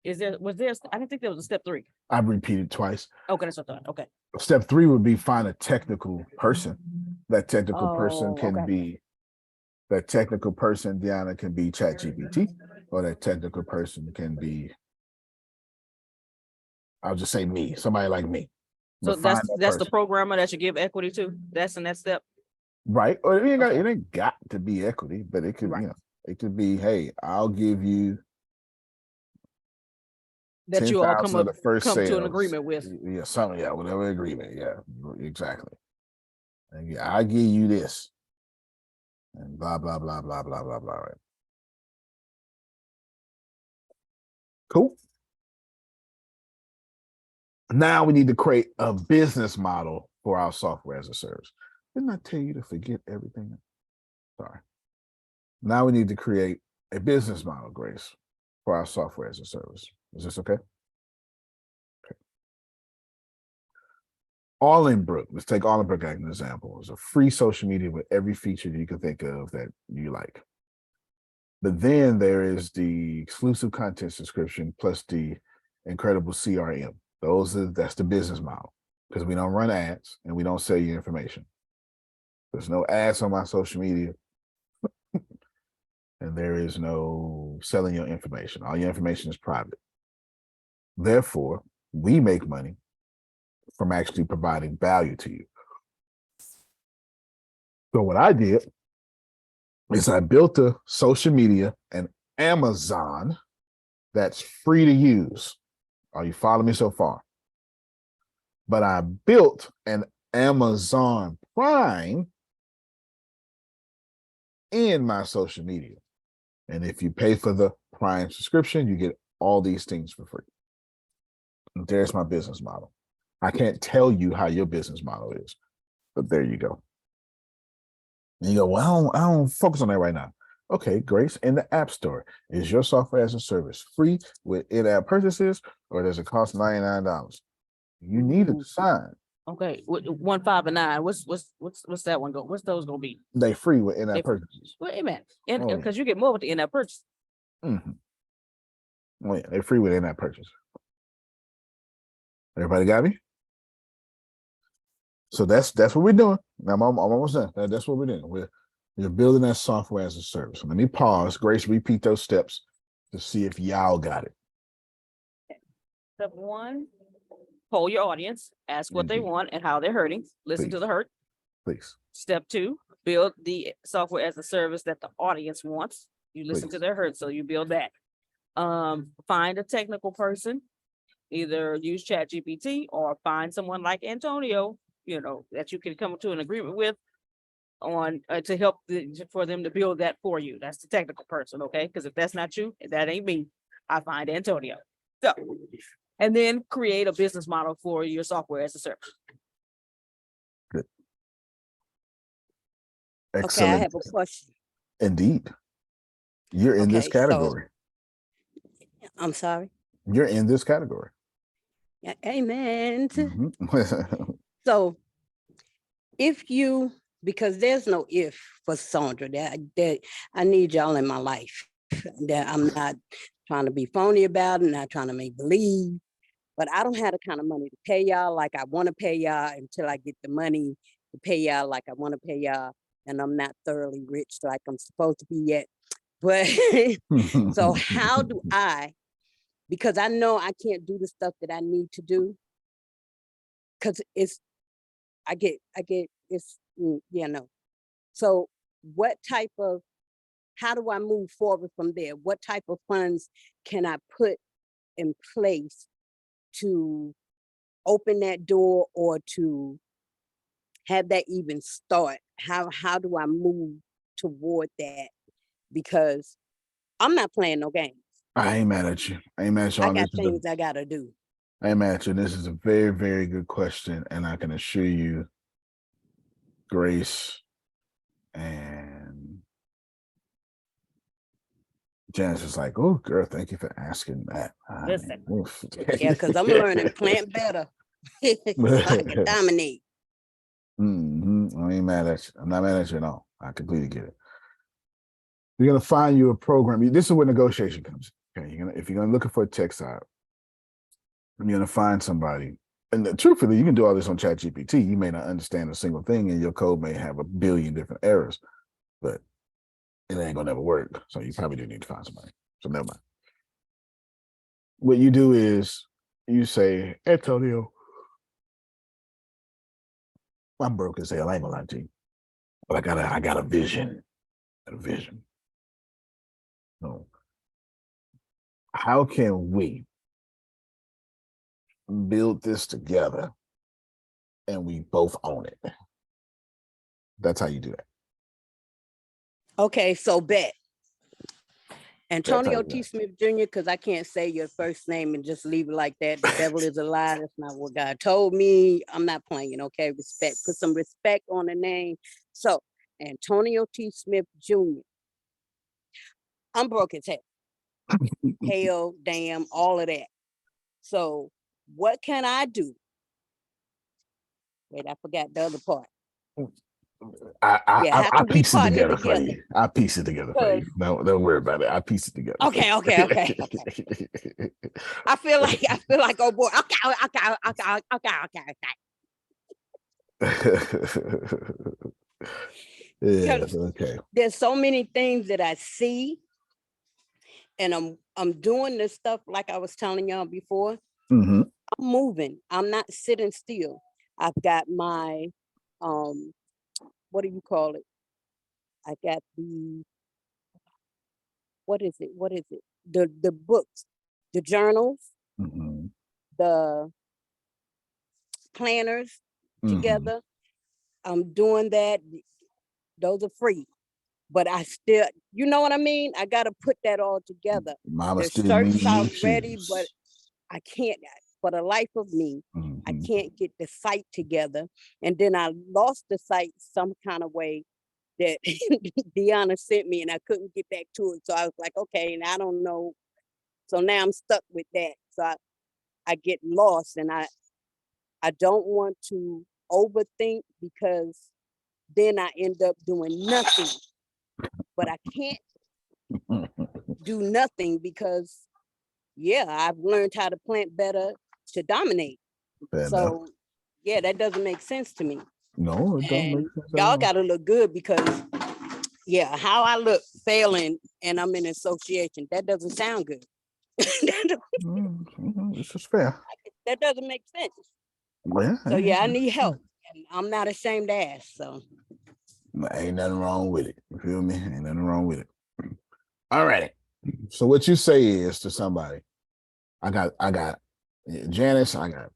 I didn't think there was a step 3. I've repeated twice. Okay, that's what I thought. Okay. Step 3 would be find a technical person. That technical person can be, that technical person, Deanna, can be ChatGPT, or that technical person can be, I'll just say me, somebody like me. So that's the programmer that you give equity to. That's in that step. Right. Or it ain't got to be equity, but it could, it could be, hey, I'll give you that you all come to an agreement with. Yeah, something, whatever agreement. Yeah, exactly. And I give you this. And blah, blah, blah, blah, blah, blah, blah. Right. Cool. Now we need to create a business model for our software as a service. Didn't I tell you to forget everything? Sorry. Now we need to create a business model, Grace, for our software as a service. Is this okay? Okay. Allenbrook, let's take Allenbrook as an example. It's a free social media with every feature that you can think of that you like. But then there is the exclusive content subscription plus the incredible CRM. That's the business model, because we don't run ads and we don't sell you information. There's no ads on my social media. and there is no selling your information. All your information is private. Therefore, we make money from actually providing value to you. So what I did is I built a social media and Amazon that's free to use. Are you following me so far? But I built an Amazon Prime in my social media. And if you pay for the Prime subscription, you get all these things for free. And there's my business model. I can't tell you how your business model is, but there you go. And you go, well, I don't focus on that right now. Okay, Grace, in the App Store, is your software as a service free with in-app purchases, or does it cost $99? You need to decide. Okay, 1, 5, and 9. What's that one go? What's those gonna be? They free with in-app purchases. Wait a minute, Oh, yeah. because you get more with the in-app purchase. Mm-hmm. Oh, yeah, they're free with in-app purchase. Everybody got me? So that's what we're doing. I'm almost done. That's what we're doing. We're building that software as a service. Let me pause. Grace, repeat those steps to see if y'all got it. Step 1, poll your audience, ask what they want and how they're hurting. Listen to the hurt. Please. Step 2, build the software as a service that the audience wants. You listen to their hurt, so you build that. Find a technical person, either use ChatGPT or find someone like Antonio, that you can come to an agreement with on to help for them to build that for you. That's the technical person, okay? Because if that's not you, that ain't me. I find Antonio. So, and then create a business model for your software as a service. Good. Okay, I have a question. Indeed. You're in this category. I'm sorry. You're in this category. Yeah, amen. Mm-hmm. So if you, because there's no if for Sandra, that I need y'all in my life. That I'm not trying to be phony about it, not trying to make believe, but I don't have the kind of money to pay y'all like I want to pay y'all until I get the money to pay y'all like I want to pay y'all. And I'm not thoroughly rich like I'm supposed to be yet. But so how do because I know I can't do the stuff that I need to do, because no. So how do I move forward from there? What type of funds can I put in place to open that door or to have that even start? How do I move toward that? Because I'm not playing no games. I ain't mad at you. I got things I gotta do. I ain't mad at you. This is a very, very good question. And I can assure you, Grace and Janice was like, oh, girl, thank you for asking that. Listen. Yeah, because I'm learning plant better. So I can dominate. I ain't mad at you. I'm not mad at you at all. I completely get it. You're gonna find you a program. This is where negotiation comes. Okay, if you're gonna looking for a tech side, you're gonna find somebody. And truthfully, you can do all this on ChatGPT. You may not understand a single thing, and your code may have 1 billion different errors, but it ain't gonna never work. So you probably do need to find somebody. So never mind. What you do is you say, Antonio, I'm broke as hell. I ain't gonna lie to you, but I got a vision. So how can we build this together and we both own it? That's how you do that. Okay, so bet. Antonio T. Smith Jr., because I can't say your first name and just leave it like that. The devil is a lie. That's not what God told me. I'm not playing, okay? Respect. Put some respect on the name. So, Antonio T. Smith Jr. I'm broke as hell. Hell, damn, all of that. So, what can I do? Wait, I forgot the other part. I piece it together for you. I piece it together for you. No, don't worry about it. I piece it together. Okay. I feel like, oh boy. Okay. Yes, okay. There's so many things that I see, and I'm doing this stuff like I was telling y'all before. Mm-hmm. I'm moving. I'm not sitting still. I've got my what do you call it? I got the what is it? What is it? The books, the journals, Mm-hmm. the planners together. I'm doing that. Those are free. But I still, you know what I mean? I got to put that all together. Mama The still shirts needs are new ready, shoes. but I can't, for the life of me, I Mhm. can't get the site together. And then I lost the site some kind of way that Deanna sent me and I couldn't get back to it. So I was like, okay, and I don't know. So now I'm stuck with that. So I get lost, and I don't want to overthink, because then I end up doing nothing. But I can't do nothing because, yeah, I've learned how to plant better to dominate. Fair enough. So yeah, that doesn't make sense to me. No, it don't make And sense at y'all all. gotta look good, because yeah, how I look failing and I'm in association, that doesn't sound good. This is fair. That doesn't make sense. Well, So yeah, I need help, and I'm not ashamed to ask. So ain't nothing wrong with it. You feel me? Ain't nothing wrong with it. All right. So what you say is to somebody, I got Janice, I got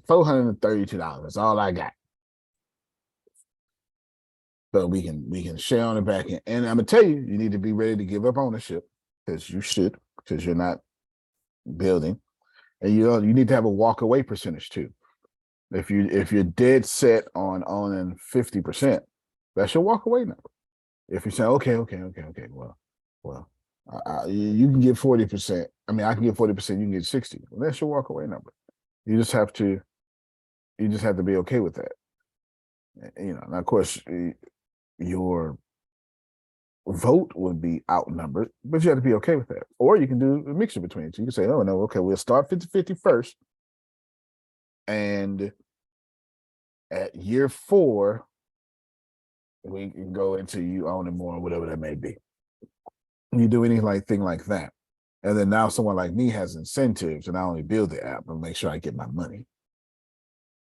$432. That's all I got. So we can share on the back end. And I'm gonna tell you, you need to be ready to give up ownership, because you should, because you're not building. And you need to have a walk away percentage too. If you're dead set on owning 50%, that's your walk away number. If you say, okay, well, you can get 40%. I mean, I can get 40%, you can get 60. Well, that's your walk away number. You just have to be okay with that. You know, and of course, your vote would be outnumbered, but you have to be okay with that. Or you can do a mixture between it. You can say, oh no, okay, we'll start 50-50 first. And at year 4, we can go into you owning more, whatever that may be. You do anything like that. And then now someone like me has incentives, and I only build the app and make sure I get my money.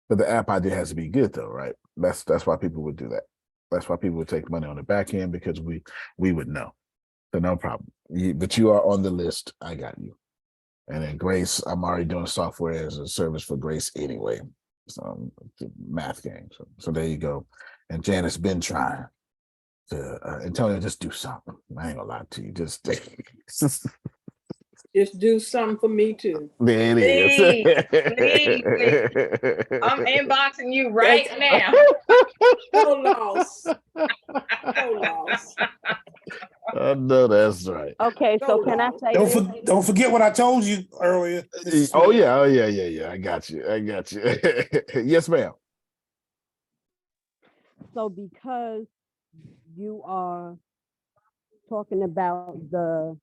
But the app idea has to be good though, right? That's why people would do that. That's why people would take money on the back end, because we would know. So no problem. But you are on the list. I got you. And then Grace, I'm already doing software as a service for Grace anyway. So math game. So there you go. And Janice been trying to Antonio, just do something. I ain't gonna lie to you. Just do something for me too. There it Please. I'm inboxing you right now. No loss. No loss. I know that's right. okay, so can I say this? Don't forget what I told you earlier. Oh yeah. I got you. Yes, ma'am. So because you are talking about the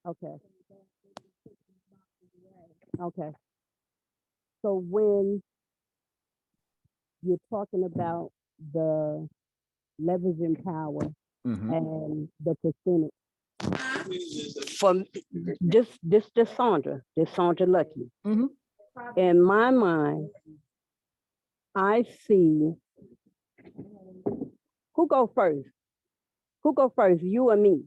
okay. So when you're talking about the leveraging power and the percentage, from this Sandra Lucky. In my mind, I see who go first. Who go first? You or me?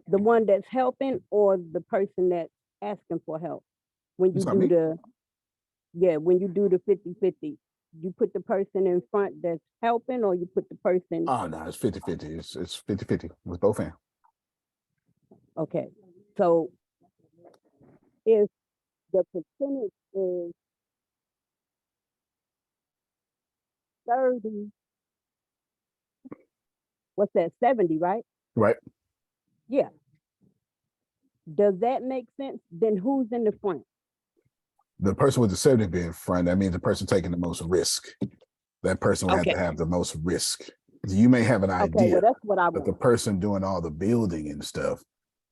The one that's helping, or the person that's asking for help? When you do when you do the 50-50, you put the person in front that's helping, or you put the person? Oh no, it's 50-50. It's 50-50 with both hands. Okay. So if the percentage is 30, what's that, 70, right? Right. Yeah. Does that make sense? Then who's in the front? The person with the 70 being front, that means the person taking the most risk. That person will have to have the most risk. You may have an idea, well, that's what I but want. the person doing all the building and stuff,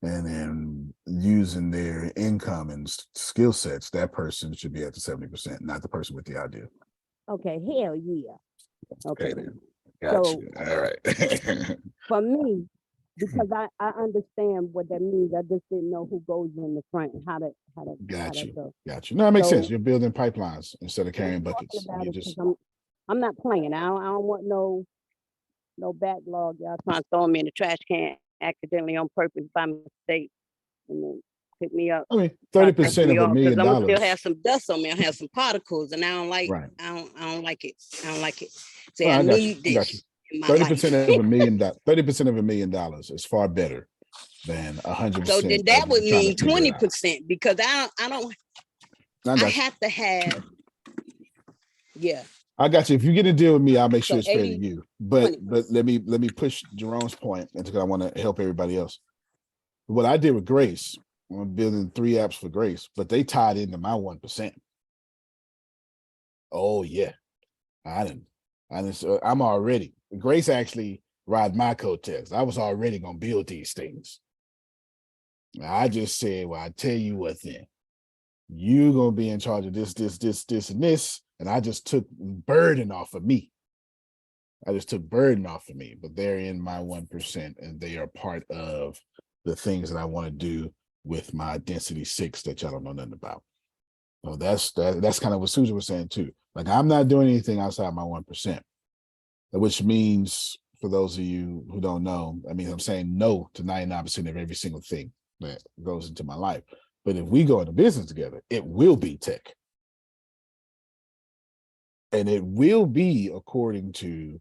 and then using their income and skill sets, that person should be at the 70%, not the person with the idea. Okay, hell yeah. Okay. then. Got So you. All right. for me, because I understand what that means, I just didn't know who goes in the front and how Got that you. goes. Got you. No, it makes sense. So You're building pipelines instead of I'm carrying talking buckets. about You it because just I'm not playing. I don't want no backlog. Y'all trying to throw me in the trash can accidentally on purpose by mistake and then pick me up. I mean, Try 30% to me of $1 off because million. I'm gonna still have some dust on me. I have some particles, and I don't like. Right. I don't like it. I don't like it. Say Oh, I I got you. need I got you. this in my 30% life. of $1 million. 30% of $1 million is far better than 100%. So then that would mean trying to figure it out. 20% because I don't. I I got you. have to have. Yeah. I got you. If you get a deal with me, I'll make sure So it's fair to 80, you. But 20%. let me push Jerome's point because I want to help everybody else. What I did with Grace, I'm building 3 apps for Grace, but they tied into my 1%. Oh yeah, I'm already. Grace actually ride my coattails. I was already gonna build these things. I just said, well, I tell you what then. You're gonna be in charge of this, and this. And I just took burden off of me. But they're in my 1%, and they are part of the things that I want to do with my density 6 that y'all don't know nothing about. So that's kind of what Susan was saying too. Like I'm not doing anything outside my 1%, which means for those of you who don't know, I mean, I'm saying no to 99% of every single thing that goes into my life. But if we go into business together, it will be tech. And it will be according to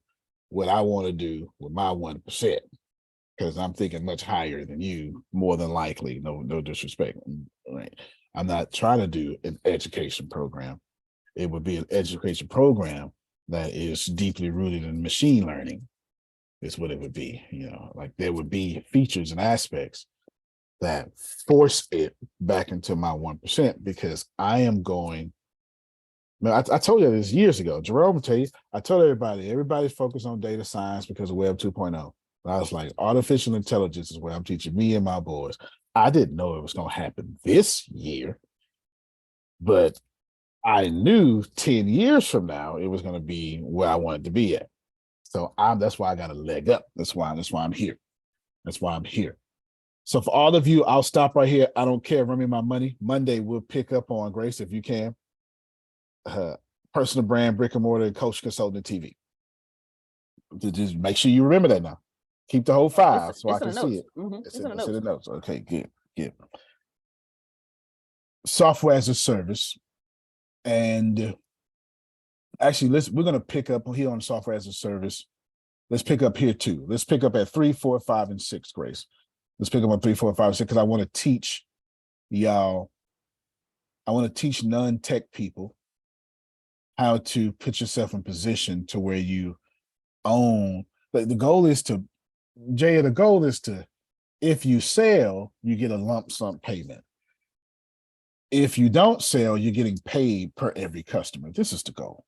what I want to do with my 1%, because I'm thinking much higher than you, more than likely. No disrespect. Right. I'm not trying to do an education program. It would be an education program that is deeply rooted in machine learning, is what it would be. Like there would be features and aspects that force it back into my 1%, because I am going. I told you this years ago. Jerome will tell you, I told everybody's focused on data science because of Web 2.0. I was like, artificial intelligence is what I'm teaching me and my boys. I didn't know it was going to happen this year, but I knew 10 years from now it was going to be where I wanted to be at. So that's why I got a leg up. That's why I'm here. So for all of you, I'll stop right here. I don't care. Run me my money. Monday we'll pick up on Grace if you can. Personal brand, brick and mortar, coach, consultant, TV. Just make sure you remember that now. Keep the whole 5 so I can see it. It's in the notes. Okay, good. Software as a service. And actually, we're going to pick up here on software as a service. Let's pick up here too. Let's pick up at 3, 4, 5, and 6, Grace. Let's pick up on 3, 4, 5, and 6, because I want to teach y'all. I want to teach non-tech people how to put yourself in position to where you own. But the goal is to, if you sell, you get a lump sum payment. If you don't sell, you're getting paid per every customer. This is the goal.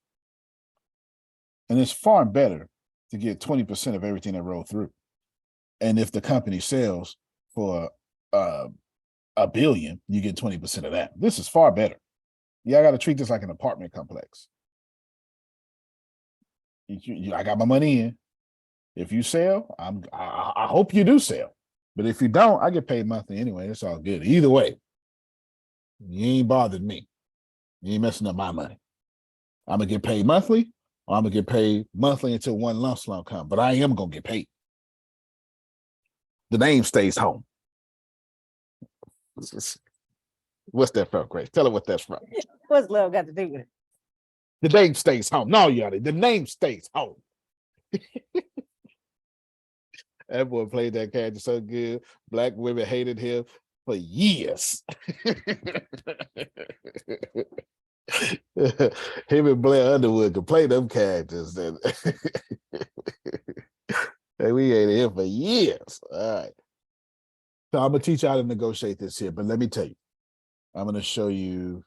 And it's far better to get 20% of everything that rolled through. And if the company sells for $1 billion, you get 20% of that. This is far better. I got to treat this like an apartment complex. I got my money in. If you sell, I hope you do sell. But if you don't, I get paid monthly anyway. It's all good. Either way, you ain't bothered me. You ain't messing up my money. I'm going to get paid monthly, or I'm going to get paid monthly until one lump sum comes. But I am going to get paid. The name stays home. What's that from, Grace? Tell her what that's from. What's love got to do with it? The name stays home. No, Yanni, the name stays home. That boy played that character so good. Black women hated him for years. Him and Blair Underwood could play them characters. And we hated him for years. All right. So I'm going to teach you how to negotiate this here. But let me tell you, I'm going to show you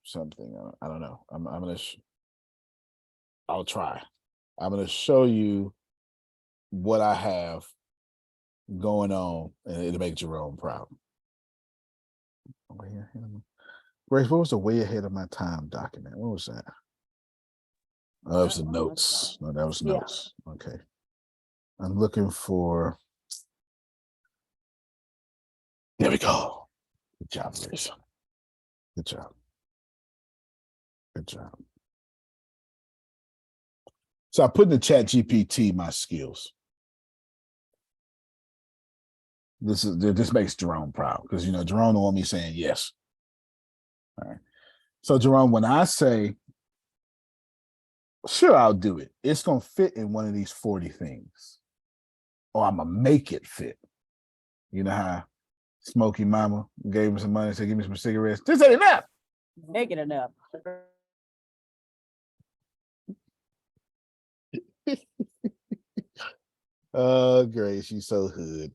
something. I don't know. I'm going to, I'll try. I'm going to show you what I have going on, and it'll make Jerome proud. Grace, what was the way ahead of my time document? What was that? that was the notes. No, that was Yeah. notes. Okay. I'm looking for. There we go. Good job, Liz. Good job. Good job. So I put in the chat GPT my skills. This makes Jerome proud because Jerome don't want me saying yes. All right. So Jerome, when I say sure, I'll do it, it's gonna fit in one of these 40 things. Or I'm gonna make it fit. You know how Smokey Mama gave him some money, said, give me some cigarettes. This ain't enough. Make it enough. Oh, great. She's so hood.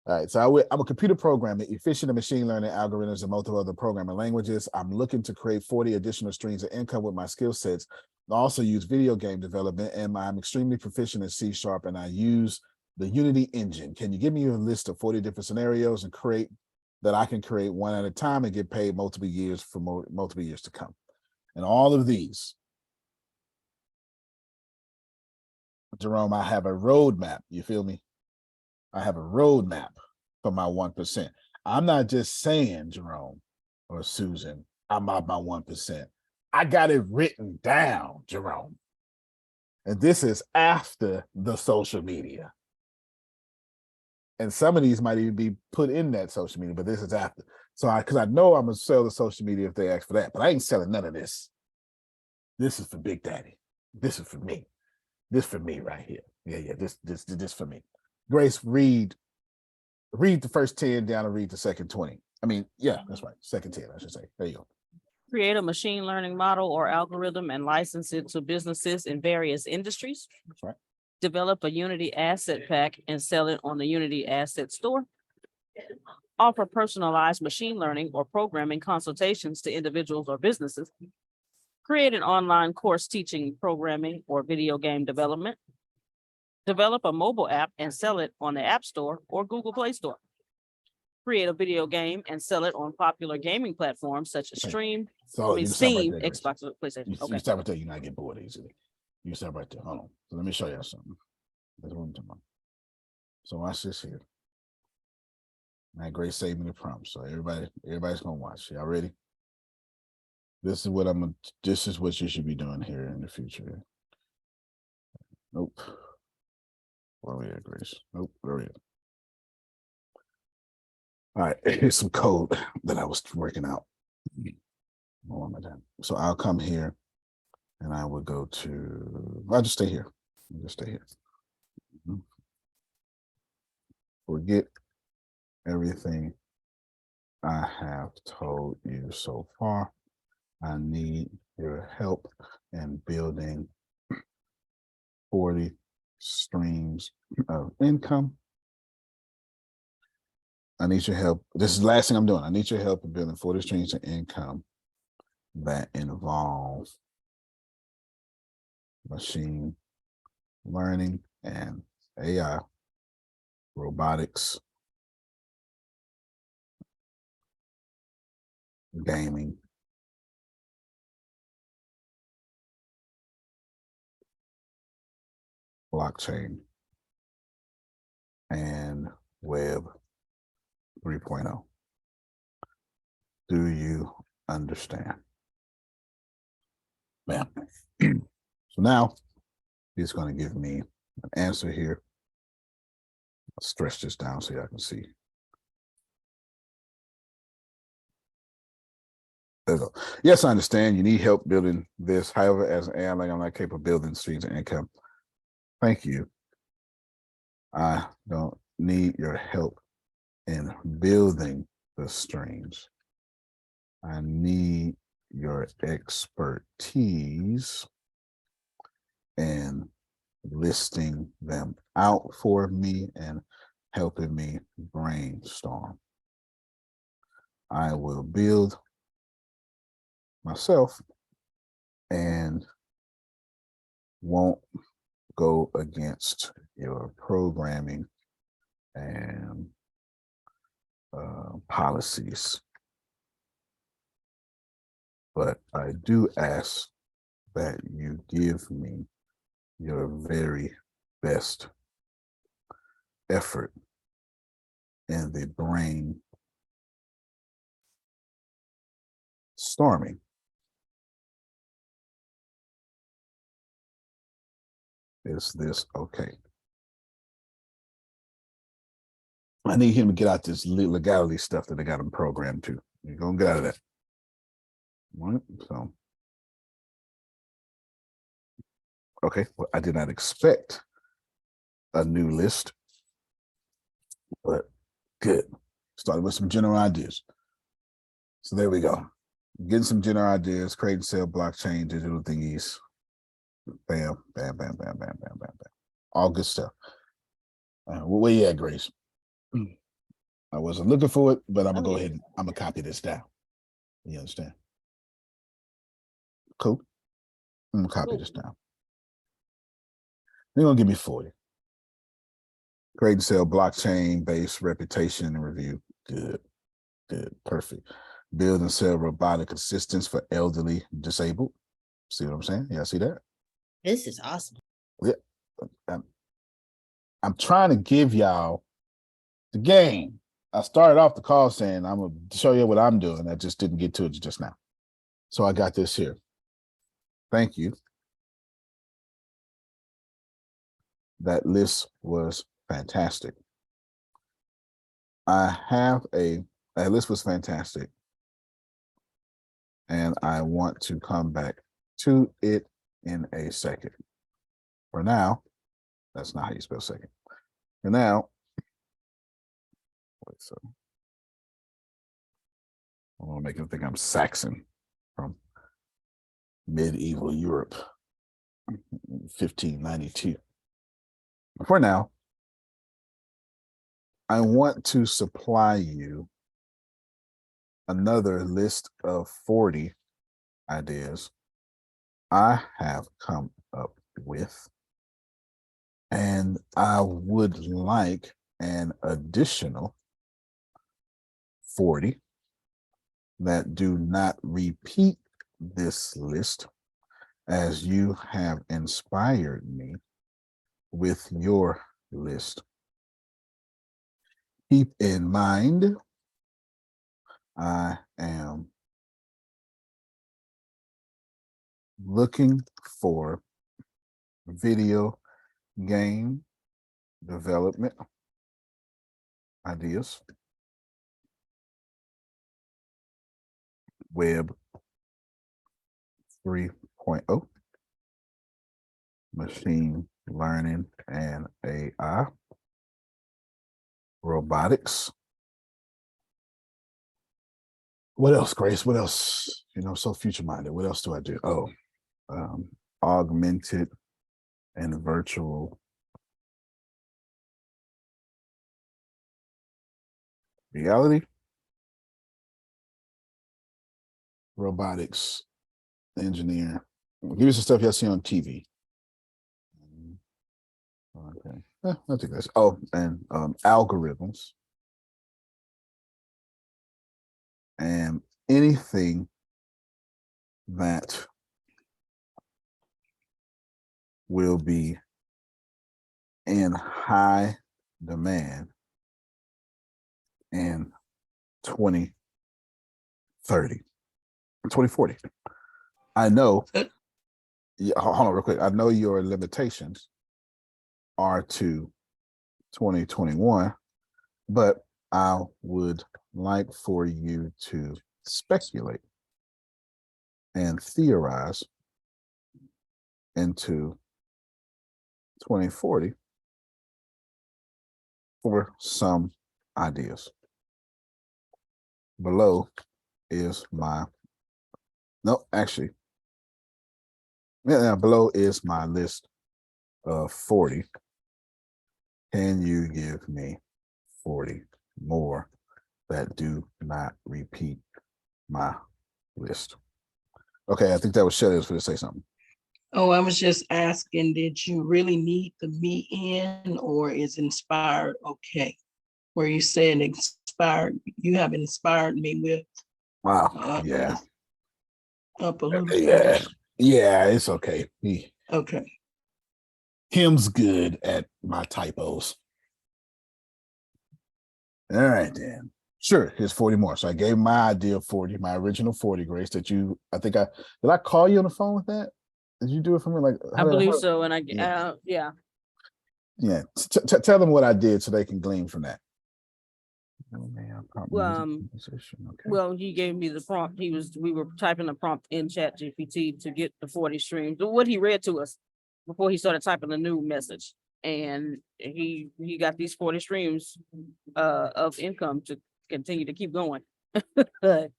All right. So I'm a computer programmer, efficient in machine learning algorithms and multiple other programming languages. I'm looking to create 40 additional streams of income with my skill sets. I also use video game development, and I'm extremely proficient in C# and I use the Unity engine. Can you give me a list of 40 different scenarios and I can create one at a time and get paid multiple years for multiple years to come? And all of these, Jerome, I have a roadmap. You feel me? I have a roadmap for my 1%. I'm not just saying, Jerome or Susan, I'm about my 1%. I got it written down, Jerome. And this is after the social media. And some of these might even be put in that social media, but this is after. So because I know I'm gonna sell the social media if they ask for that, but I ain't selling none of this. This is for Big Daddy. This is for me. This for me right here. Yeah. This for me. Grace, read the first 10 down and read the second 20. I mean, yeah, that's right. Second 10, I should say. There you go. Create a machine learning model or algorithm and license it to businesses in various industries. That's right. Develop a Unity asset pack and sell it on the Unity asset store. Offer personalized machine learning or programming consultations to individuals or businesses. Create an online course teaching programming or video game development. Develop a mobile app and sell it on the App Store or Google Play Store. Create a video game and sell it on popular gaming platforms such as Steam, Steam, Xbox, PlayStation. You stop right there, you're not getting bored easily. You stop right there. Hold on. So let me show you something. That's what I'm talking about. So watch this here. Now, Grace saved me the prompt. So everybody's gonna watch. Y'all ready? This is what you should be doing here in the future. Nope. Where are we at, Grace? Nope, where are we at? All right, here's some code that I was working out. So I'll come here and I will go to, I'll just stay here. I'll just stay here. Forget everything I have told you so far. I need your help in building 40 streams of income. I need your help. This is the last thing I'm doing. I need your help in building 40 streams of income that involve machine learning and AI, robotics, gaming, blockchain, and web 3.0. Do you understand? Bam. So now he's going to give me an answer here. I'll stretch this down so y'all can see. There we go. Yes, I understand you need help building this. However, as an AI, I'm not capable of building streams of income. Thank you. I don't need your help in building the streams. I need your expertise in listing them out for me and helping me brainstorm. I will build myself and won't go against your programming and policies. But I do ask that you give me your very best effort in the brain storming. Is this okay? I need him to get out this legality stuff that they got him programmed to. You're gonna get out of that. All right, so okay, well, I did not expect a new list, but good. Started with some general ideas. So there we go. Getting some general ideas, creating cell blockchain, digital thingies. Bam, bam, bam, bam, bam, bam, bam, bam. All good stuff. Where you at, Grace? I wasn't looking for it, but I'm gonna go ahead and I'm gonna copy this down. You understand? Cool. I'm gonna copy this down. They're gonna give me 40. Create and sell blockchain-based reputation and review. Good, good, perfect. Build and sell robotic assistants for elderly disabled. See what I'm saying? Yeah, see that? This is awesome. Yeah. I'm trying to give y'all the game. I started off the call saying I'm gonna show you what I'm doing. I just didn't get to it just now. So I got this here. Thank you. That list was fantastic. That list was fantastic. And I want to come back to it in a second. For now, that's not how you spell second. For now, wait, so I want to make him think I'm Saxon from medieval Europe, 1592. For now, I want to supply you another list of 40 ideas I have come up with, and I would like an additional 40 that do not repeat this list, as you have inspired me with your list. Keep in mind, I am looking for video game development ideas, Web 3.0, machine learning and AI, robotics. What else, Grace? What else? You know, so future-minded. What else do I do? Oh, augmented and virtual reality, robotics, engineer. Here's the stuff y'all see on TV. Okay, I think that's, oh, and algorithms and anything that will be in high demand in 2030, 2040. I know, yeah, hold on real quick. I know your limitations are to 2021, but I would like for you to speculate and theorize into 2040 for some ideas. Below is my, no, actually, yeah, below is my list of 40. Can you give me 40 more that do not repeat my list? Okay, I think that was Shelly was going to say something. Oh, I was just asking, did you really need the me in, or is inspired okay? Where you said inspired, you have inspired me with. Wow, yeah. Up a little Yeah, Yeah, it's okay. Okay. Him's good at my typos. All right, then. Sure, here's 40 more. So I gave my idea of 40, my original 40, Grace, that you, did I call you on the phone with that? Did you do it for me? Like, I believe so. And yeah. Yeah. Yeah. Tell them what I did so they can glean from that. Well, he gave me the prompt. We were typing the prompt in Chat GPT to get the 40 streams. What he read to us before he started typing the new message. And he got these 40 streams of income to continue to keep going. But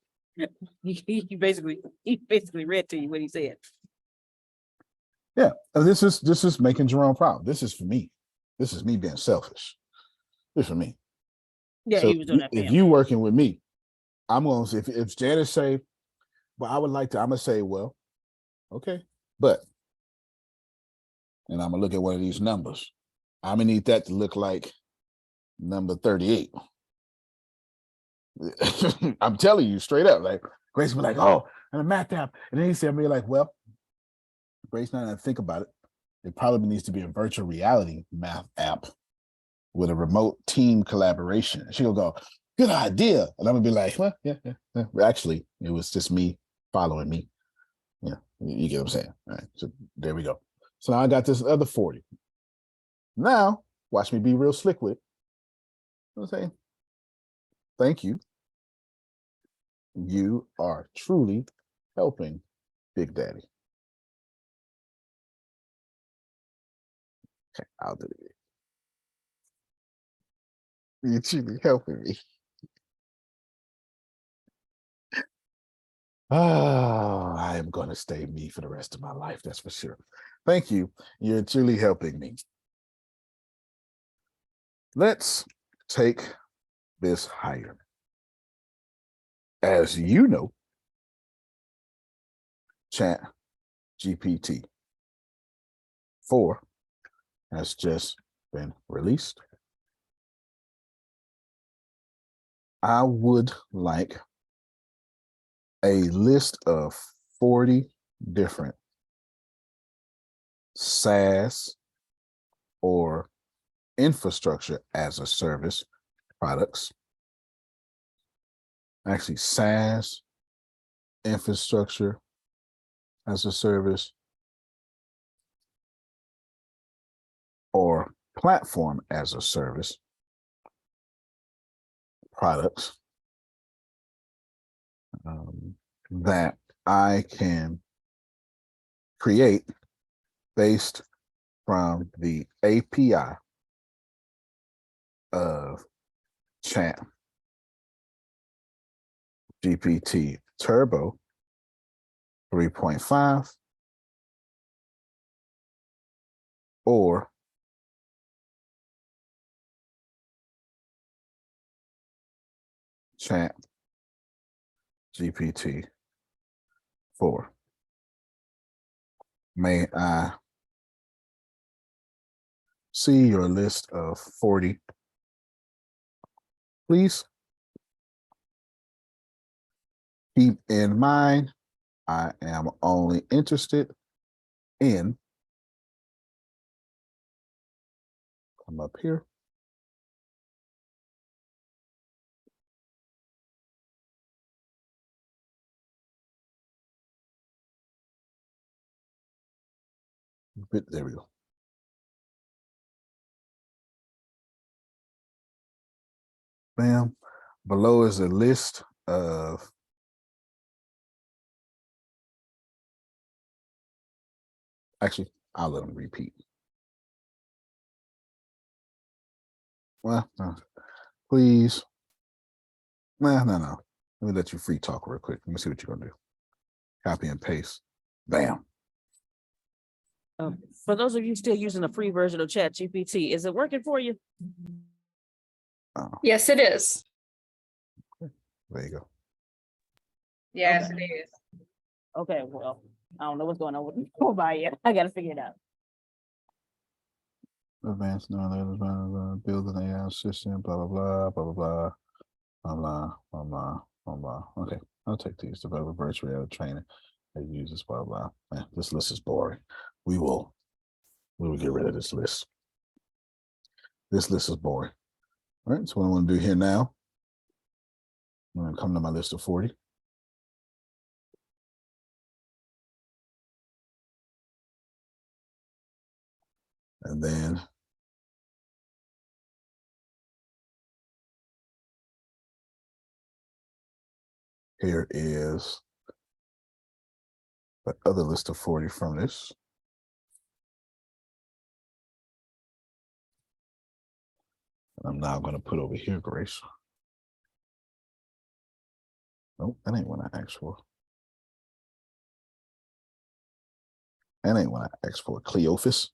he basically read to you what he said. Yeah, this is making Jerome proud. This is for me. This is me being selfish. This is for me. Yeah, so he was doing that. If you working with me, I'm gonna say if Janice say, well, I would like to, I'm gonna say, well, okay, but, and I'm gonna look at one of these numbers. I'm gonna need that to look like number 38. I'm telling you straight up, like Grace will be like, oh, and a math app. And then he said, me like, well, Grace, now that I think about it, it probably needs to be a virtual reality math app with a remote team collaboration. She'll go, good idea. And I'm gonna be like, well, yeah. Actually, it was just me following me. Yeah, you get what I'm saying. All right, so there we go. So now I got this other 40. Now, watch me be real slick with it. I'm saying, thank you. You are truly helping Big Daddy. Okay, I'll do it. You're truly helping me. Oh, I am going to stay me for the rest of my life. That's for sure. Thank you. You're truly helping me. Let's take this higher. As you know, Chat GPT 4 has just been released. I would like a list of 40 different SaaS or infrastructure as a service products. Actually, SaaS, infrastructure as a service, or platform as a service products that I can create based from the API of Chat GPT Turbo 3.5 or Chat GPT 4. May I see your list of 40, please? Keep in mind, I am only interested in, come up here. There we go. Bam. Below is a list of actually, I'll let them repeat. Well, please. No. Let me let you free talk real quick. Let me see what you're gonna do. Copy and paste. Bam. For those of you still using the free version of Chat GPT, is it working for you? Yes, it is. There you go. Yes, it is. Okay, well, I don't know what's going on with mobile yet. I gotta figure it out. Advanced knowledge, building AI system, blah, blah, blah, blah, blah, blah, blah, blah, blah, blah, blah. Okay, I'll take these. Develop virtual reality training. They use this blah blah. Man, this list is boring. We will get rid of this list. This list is boring. All right, so what I want to do here now, I'm going to come to my list of 40. And then here is the other list of 40 from this. And I'm now going to put over here, Grace. Nope, that ain't what I asked for. That ain't what I asked for. Cleophas.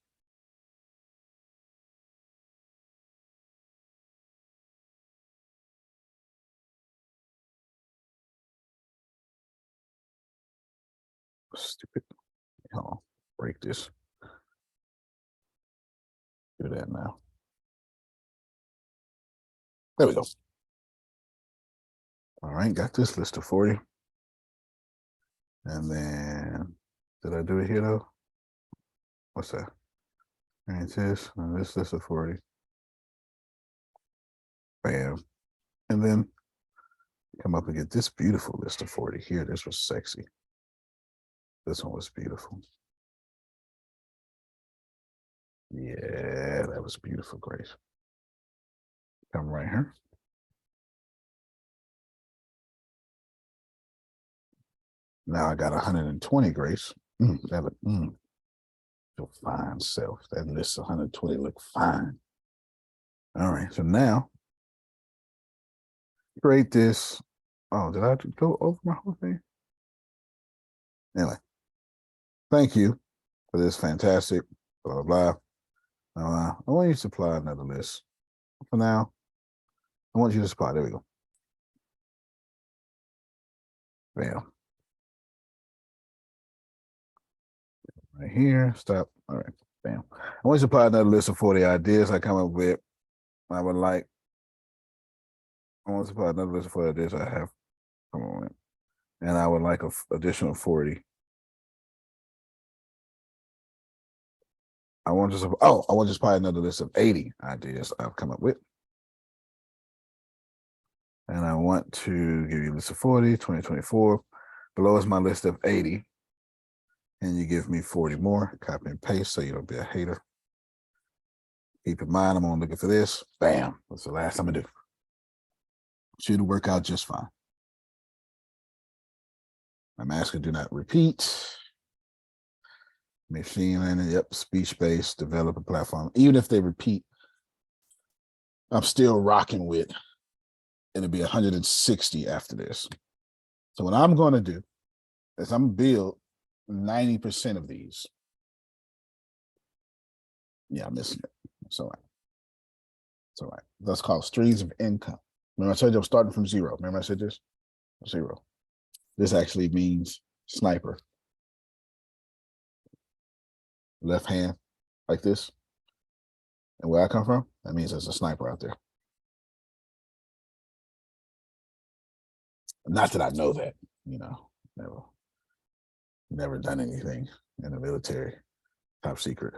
Stupid. Hold on. Break this. Do that now. There we go. All right, got this list of 40. And then, did I do it here though? What's that? And this, and this list of 40. Bam. And then come up and get this beautiful list of 40 here. This was sexy. This one was beautiful. Yeah, that was beautiful, Grace. Come right here. Now I got 120, Grace. That look, your fine self. That list 120 look fine. All right, so now create this. Oh, did I have to go over my whole thing? Anyway, thank you for this fantastic blah blah blah. I want you to supply another list. For now, I want you to supply. There we go. Bam. Right here. Stop. All right. Bam. I want you to supply another list of 40 ideas I come up with. I want to supply another list of 40 ideas I have come on with. And I would like an additional 40. I want to supply another list of 80 ideas I've come up with. And I want to give you a list of 40, 2024. Below is my list of 80. And you give me 40 more. Copy and paste so you don't be a hater. Keep in mind, I'm only looking for this. Bam. That's the last I'm going to do. Should work out just fine. I'm asking do not repeat. Machine learning, yep, speech-based, developer platform. Even if they repeat, I'm still rocking with, it'll be 160 after this. So what I'm going to do is I'm going to build 90% of these. Yeah, I'm missing it. It's all right. It's all right. That's called streams of income. Remember I told you I'm starting from 0. Remember I said this? 0. This actually means sniper. Left hand like this. And where I come from, that means there's a sniper out there. Not that I know that, never done anything in the military. Top secret.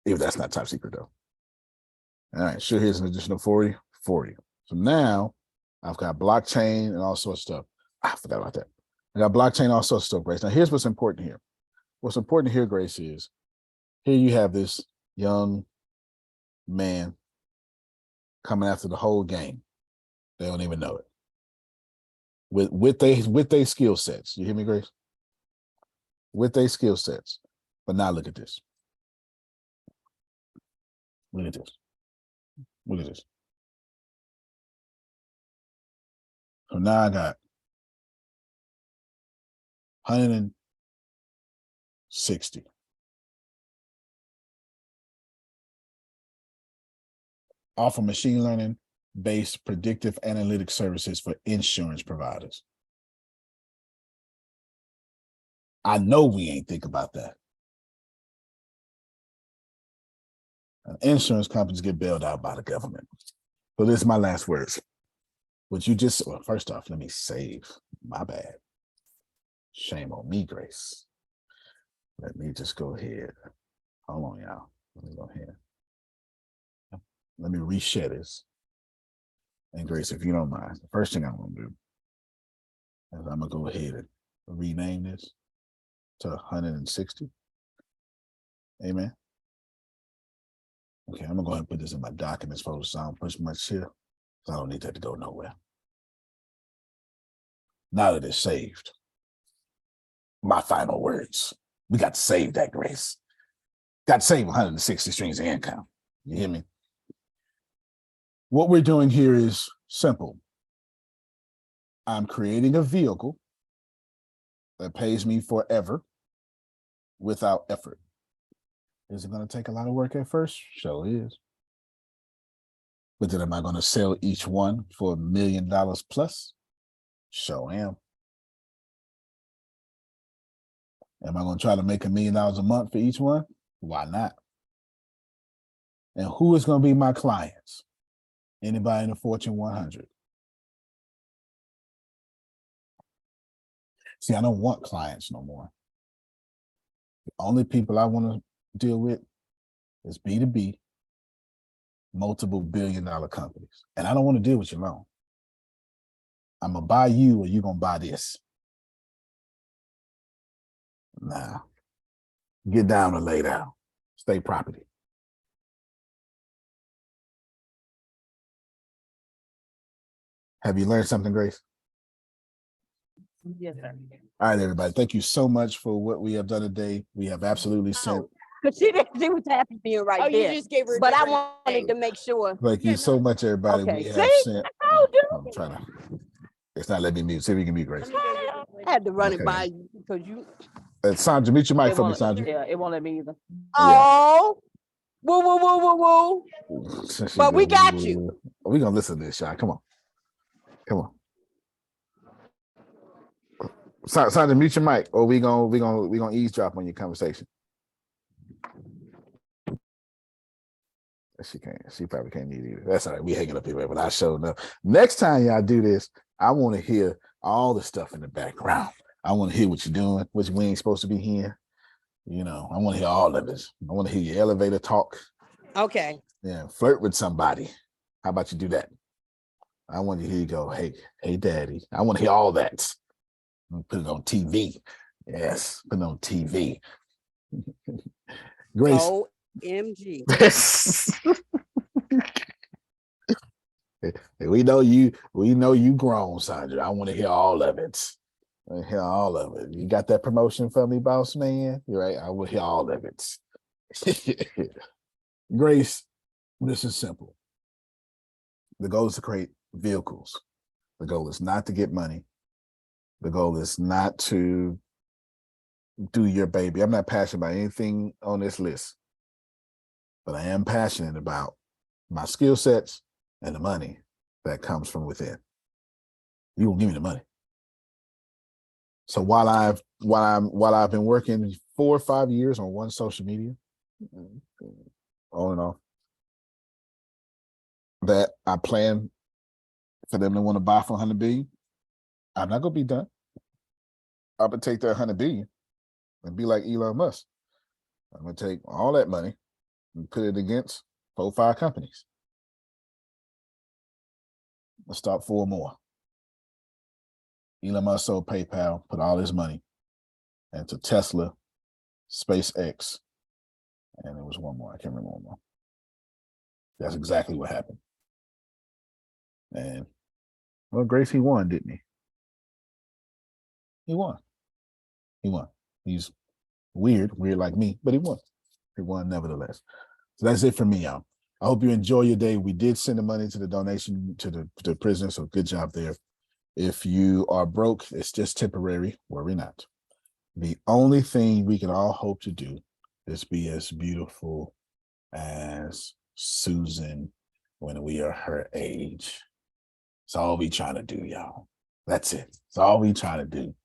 If that's not top secret though. All right, sure, here's an additional 40. So now I've got blockchain and all sorts of stuff. I forgot about that. I got blockchain, all sorts of stuff, Grace. Now here's what's important here. What's important here, Grace, is here you have this young man coming after the whole game. They don't even know it. With their skill sets. You hear me, Grace? With their skill sets. But now look at this. Look at this. Look at this. So now I got 160. Offer machine learning based predictive analytic services for insurance providers. I know we ain't think about that. Insurance companies get bailed out by the government. So this is my last words. What you just, well, first off, let me save, my bad. Shame on me, Grace. Let me just go ahead. Hold on, y'all. Let me go ahead. Let me reshare this. And Grace, if you don't mind, the first thing I'm going to do is I'm going to go ahead and rename this to 160. Amen. Okay, I'm going to go ahead and put this in my documents folder so I don't push much here. So I don't need that to go nowhere. Now that it's saved, my final words. We got to save that, Grace. Got to save 160 streams of income. You hear me? What we're doing here is simple. I'm creating a vehicle that pays me forever without effort. Is it going to take a lot of work at first? Sure is. But then am I going to sell each one for $1 million plus? Sure am. Am I going to try to make $1 million a month for each one? Why not? And who is going to be my clients? Anybody in the Fortune 100? See, I don't want clients no more. The only people I want to deal with is B2B, multiple billion-dollar companies. And I don't want to deal with you alone. I'm going to buy you or you're going to buy this. Nah. Get down or lay down. Stay property. Have you learned something, Grace? Yes, sir. All right, everybody. Thank you so much for what we have done today. We have absolutely sent. But she was happy being right Oh, you there. just gave her a But I different wanted name. to make sure. Thank you so much, everybody. Okay, We have see? sent. I told you. I'm trying to. It's not letting me mute. See if we can mute Grace. I had to run Okay. it by you because you. Sandra, mute your mic It for me, won't, Sandra. yeah, it won't let me either. Oh, woo, woo, woo, woo, woo. But we got you. We're gonna listen to this, Sean. Come on. Come on. Sandra, mute your mic, or we gonna eavesdrop on your conversation. She can't. She probably can't mute either. That's all right. We hanging up here, but I showed up. Next time y'all do this, I want to hear all the stuff in the background. I want to hear what you're doing, which we ain't supposed to be hearing. You know, I want to hear all of this. I want to hear your elevator talk. Okay. Yeah, flirt with somebody. How about you do that? I want to hear you go, hey, daddy. I want to hear all that. Put it on TV. Yes, put it on TV. Grace. OMG. We know you grown, Sandra. I want to hear all of it. I want to hear all of it. You got that promotion for me, boss man? You're right. I will hear all of it. Grace, this is simple. The goal is to create vehicles. The goal is not to get money. The goal is not to do your baby. I'm not passionate about anything on this list, but I am passionate about my skill sets and the money that comes from within. You won't give me the money. So while I've been working 4 or 5 years on one social media, on and off, that I plan for them to want to buy for 100 billion, I'm not gonna be done. I'm gonna take that 100 billion and be like Elon Musk. I'm gonna take all that money and put it against 4 or 5 companies. Let's start 4 more. Elon Musk sold PayPal, put all his money into Tesla, SpaceX, and there was one more. I can't remember one more. That's exactly what happened. And well, Grace, he won, didn't he? He won. He won. He's weird like me, but he won. He won nevertheless. So that's it for me, y'all. I hope you enjoy your day. We did send the money to the donation to the prison, so good job there. If you are broke, it's just temporary. Worry not. The only thing we can all hope to do is be as beautiful as Susan when we are her age. That's all we trying to do, y'all. That's it. That's all we trying to do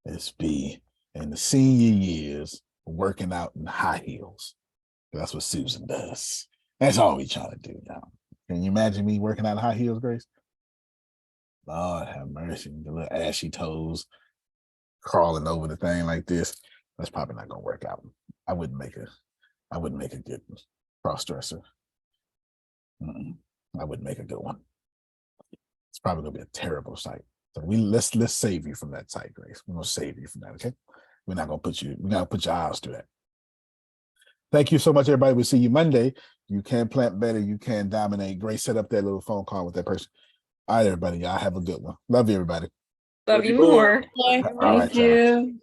is be in the senior years working out in high heels. That's what Susan does. That's all we trying to do, y'all. Can you imagine me working out in high heels, Grace? Lord have mercy, the little ashy toes crawling over the thing like this, that's probably not gonna work out. I wouldn't make a good cross-dresser. I wouldn't make a good one. It's probably gonna be a terrible site. So let's save you from that site, Grace. We're gonna save you from that, okay? We're not gonna put your eyes through that. Thank you so much, everybody. We'll see you Monday. You can plant better, you can dominate. Grace, set up that little phone call with that person. All right, everybody. Y'all have a good one. Love you, everybody. Love you more. All right, Thank y'all. you.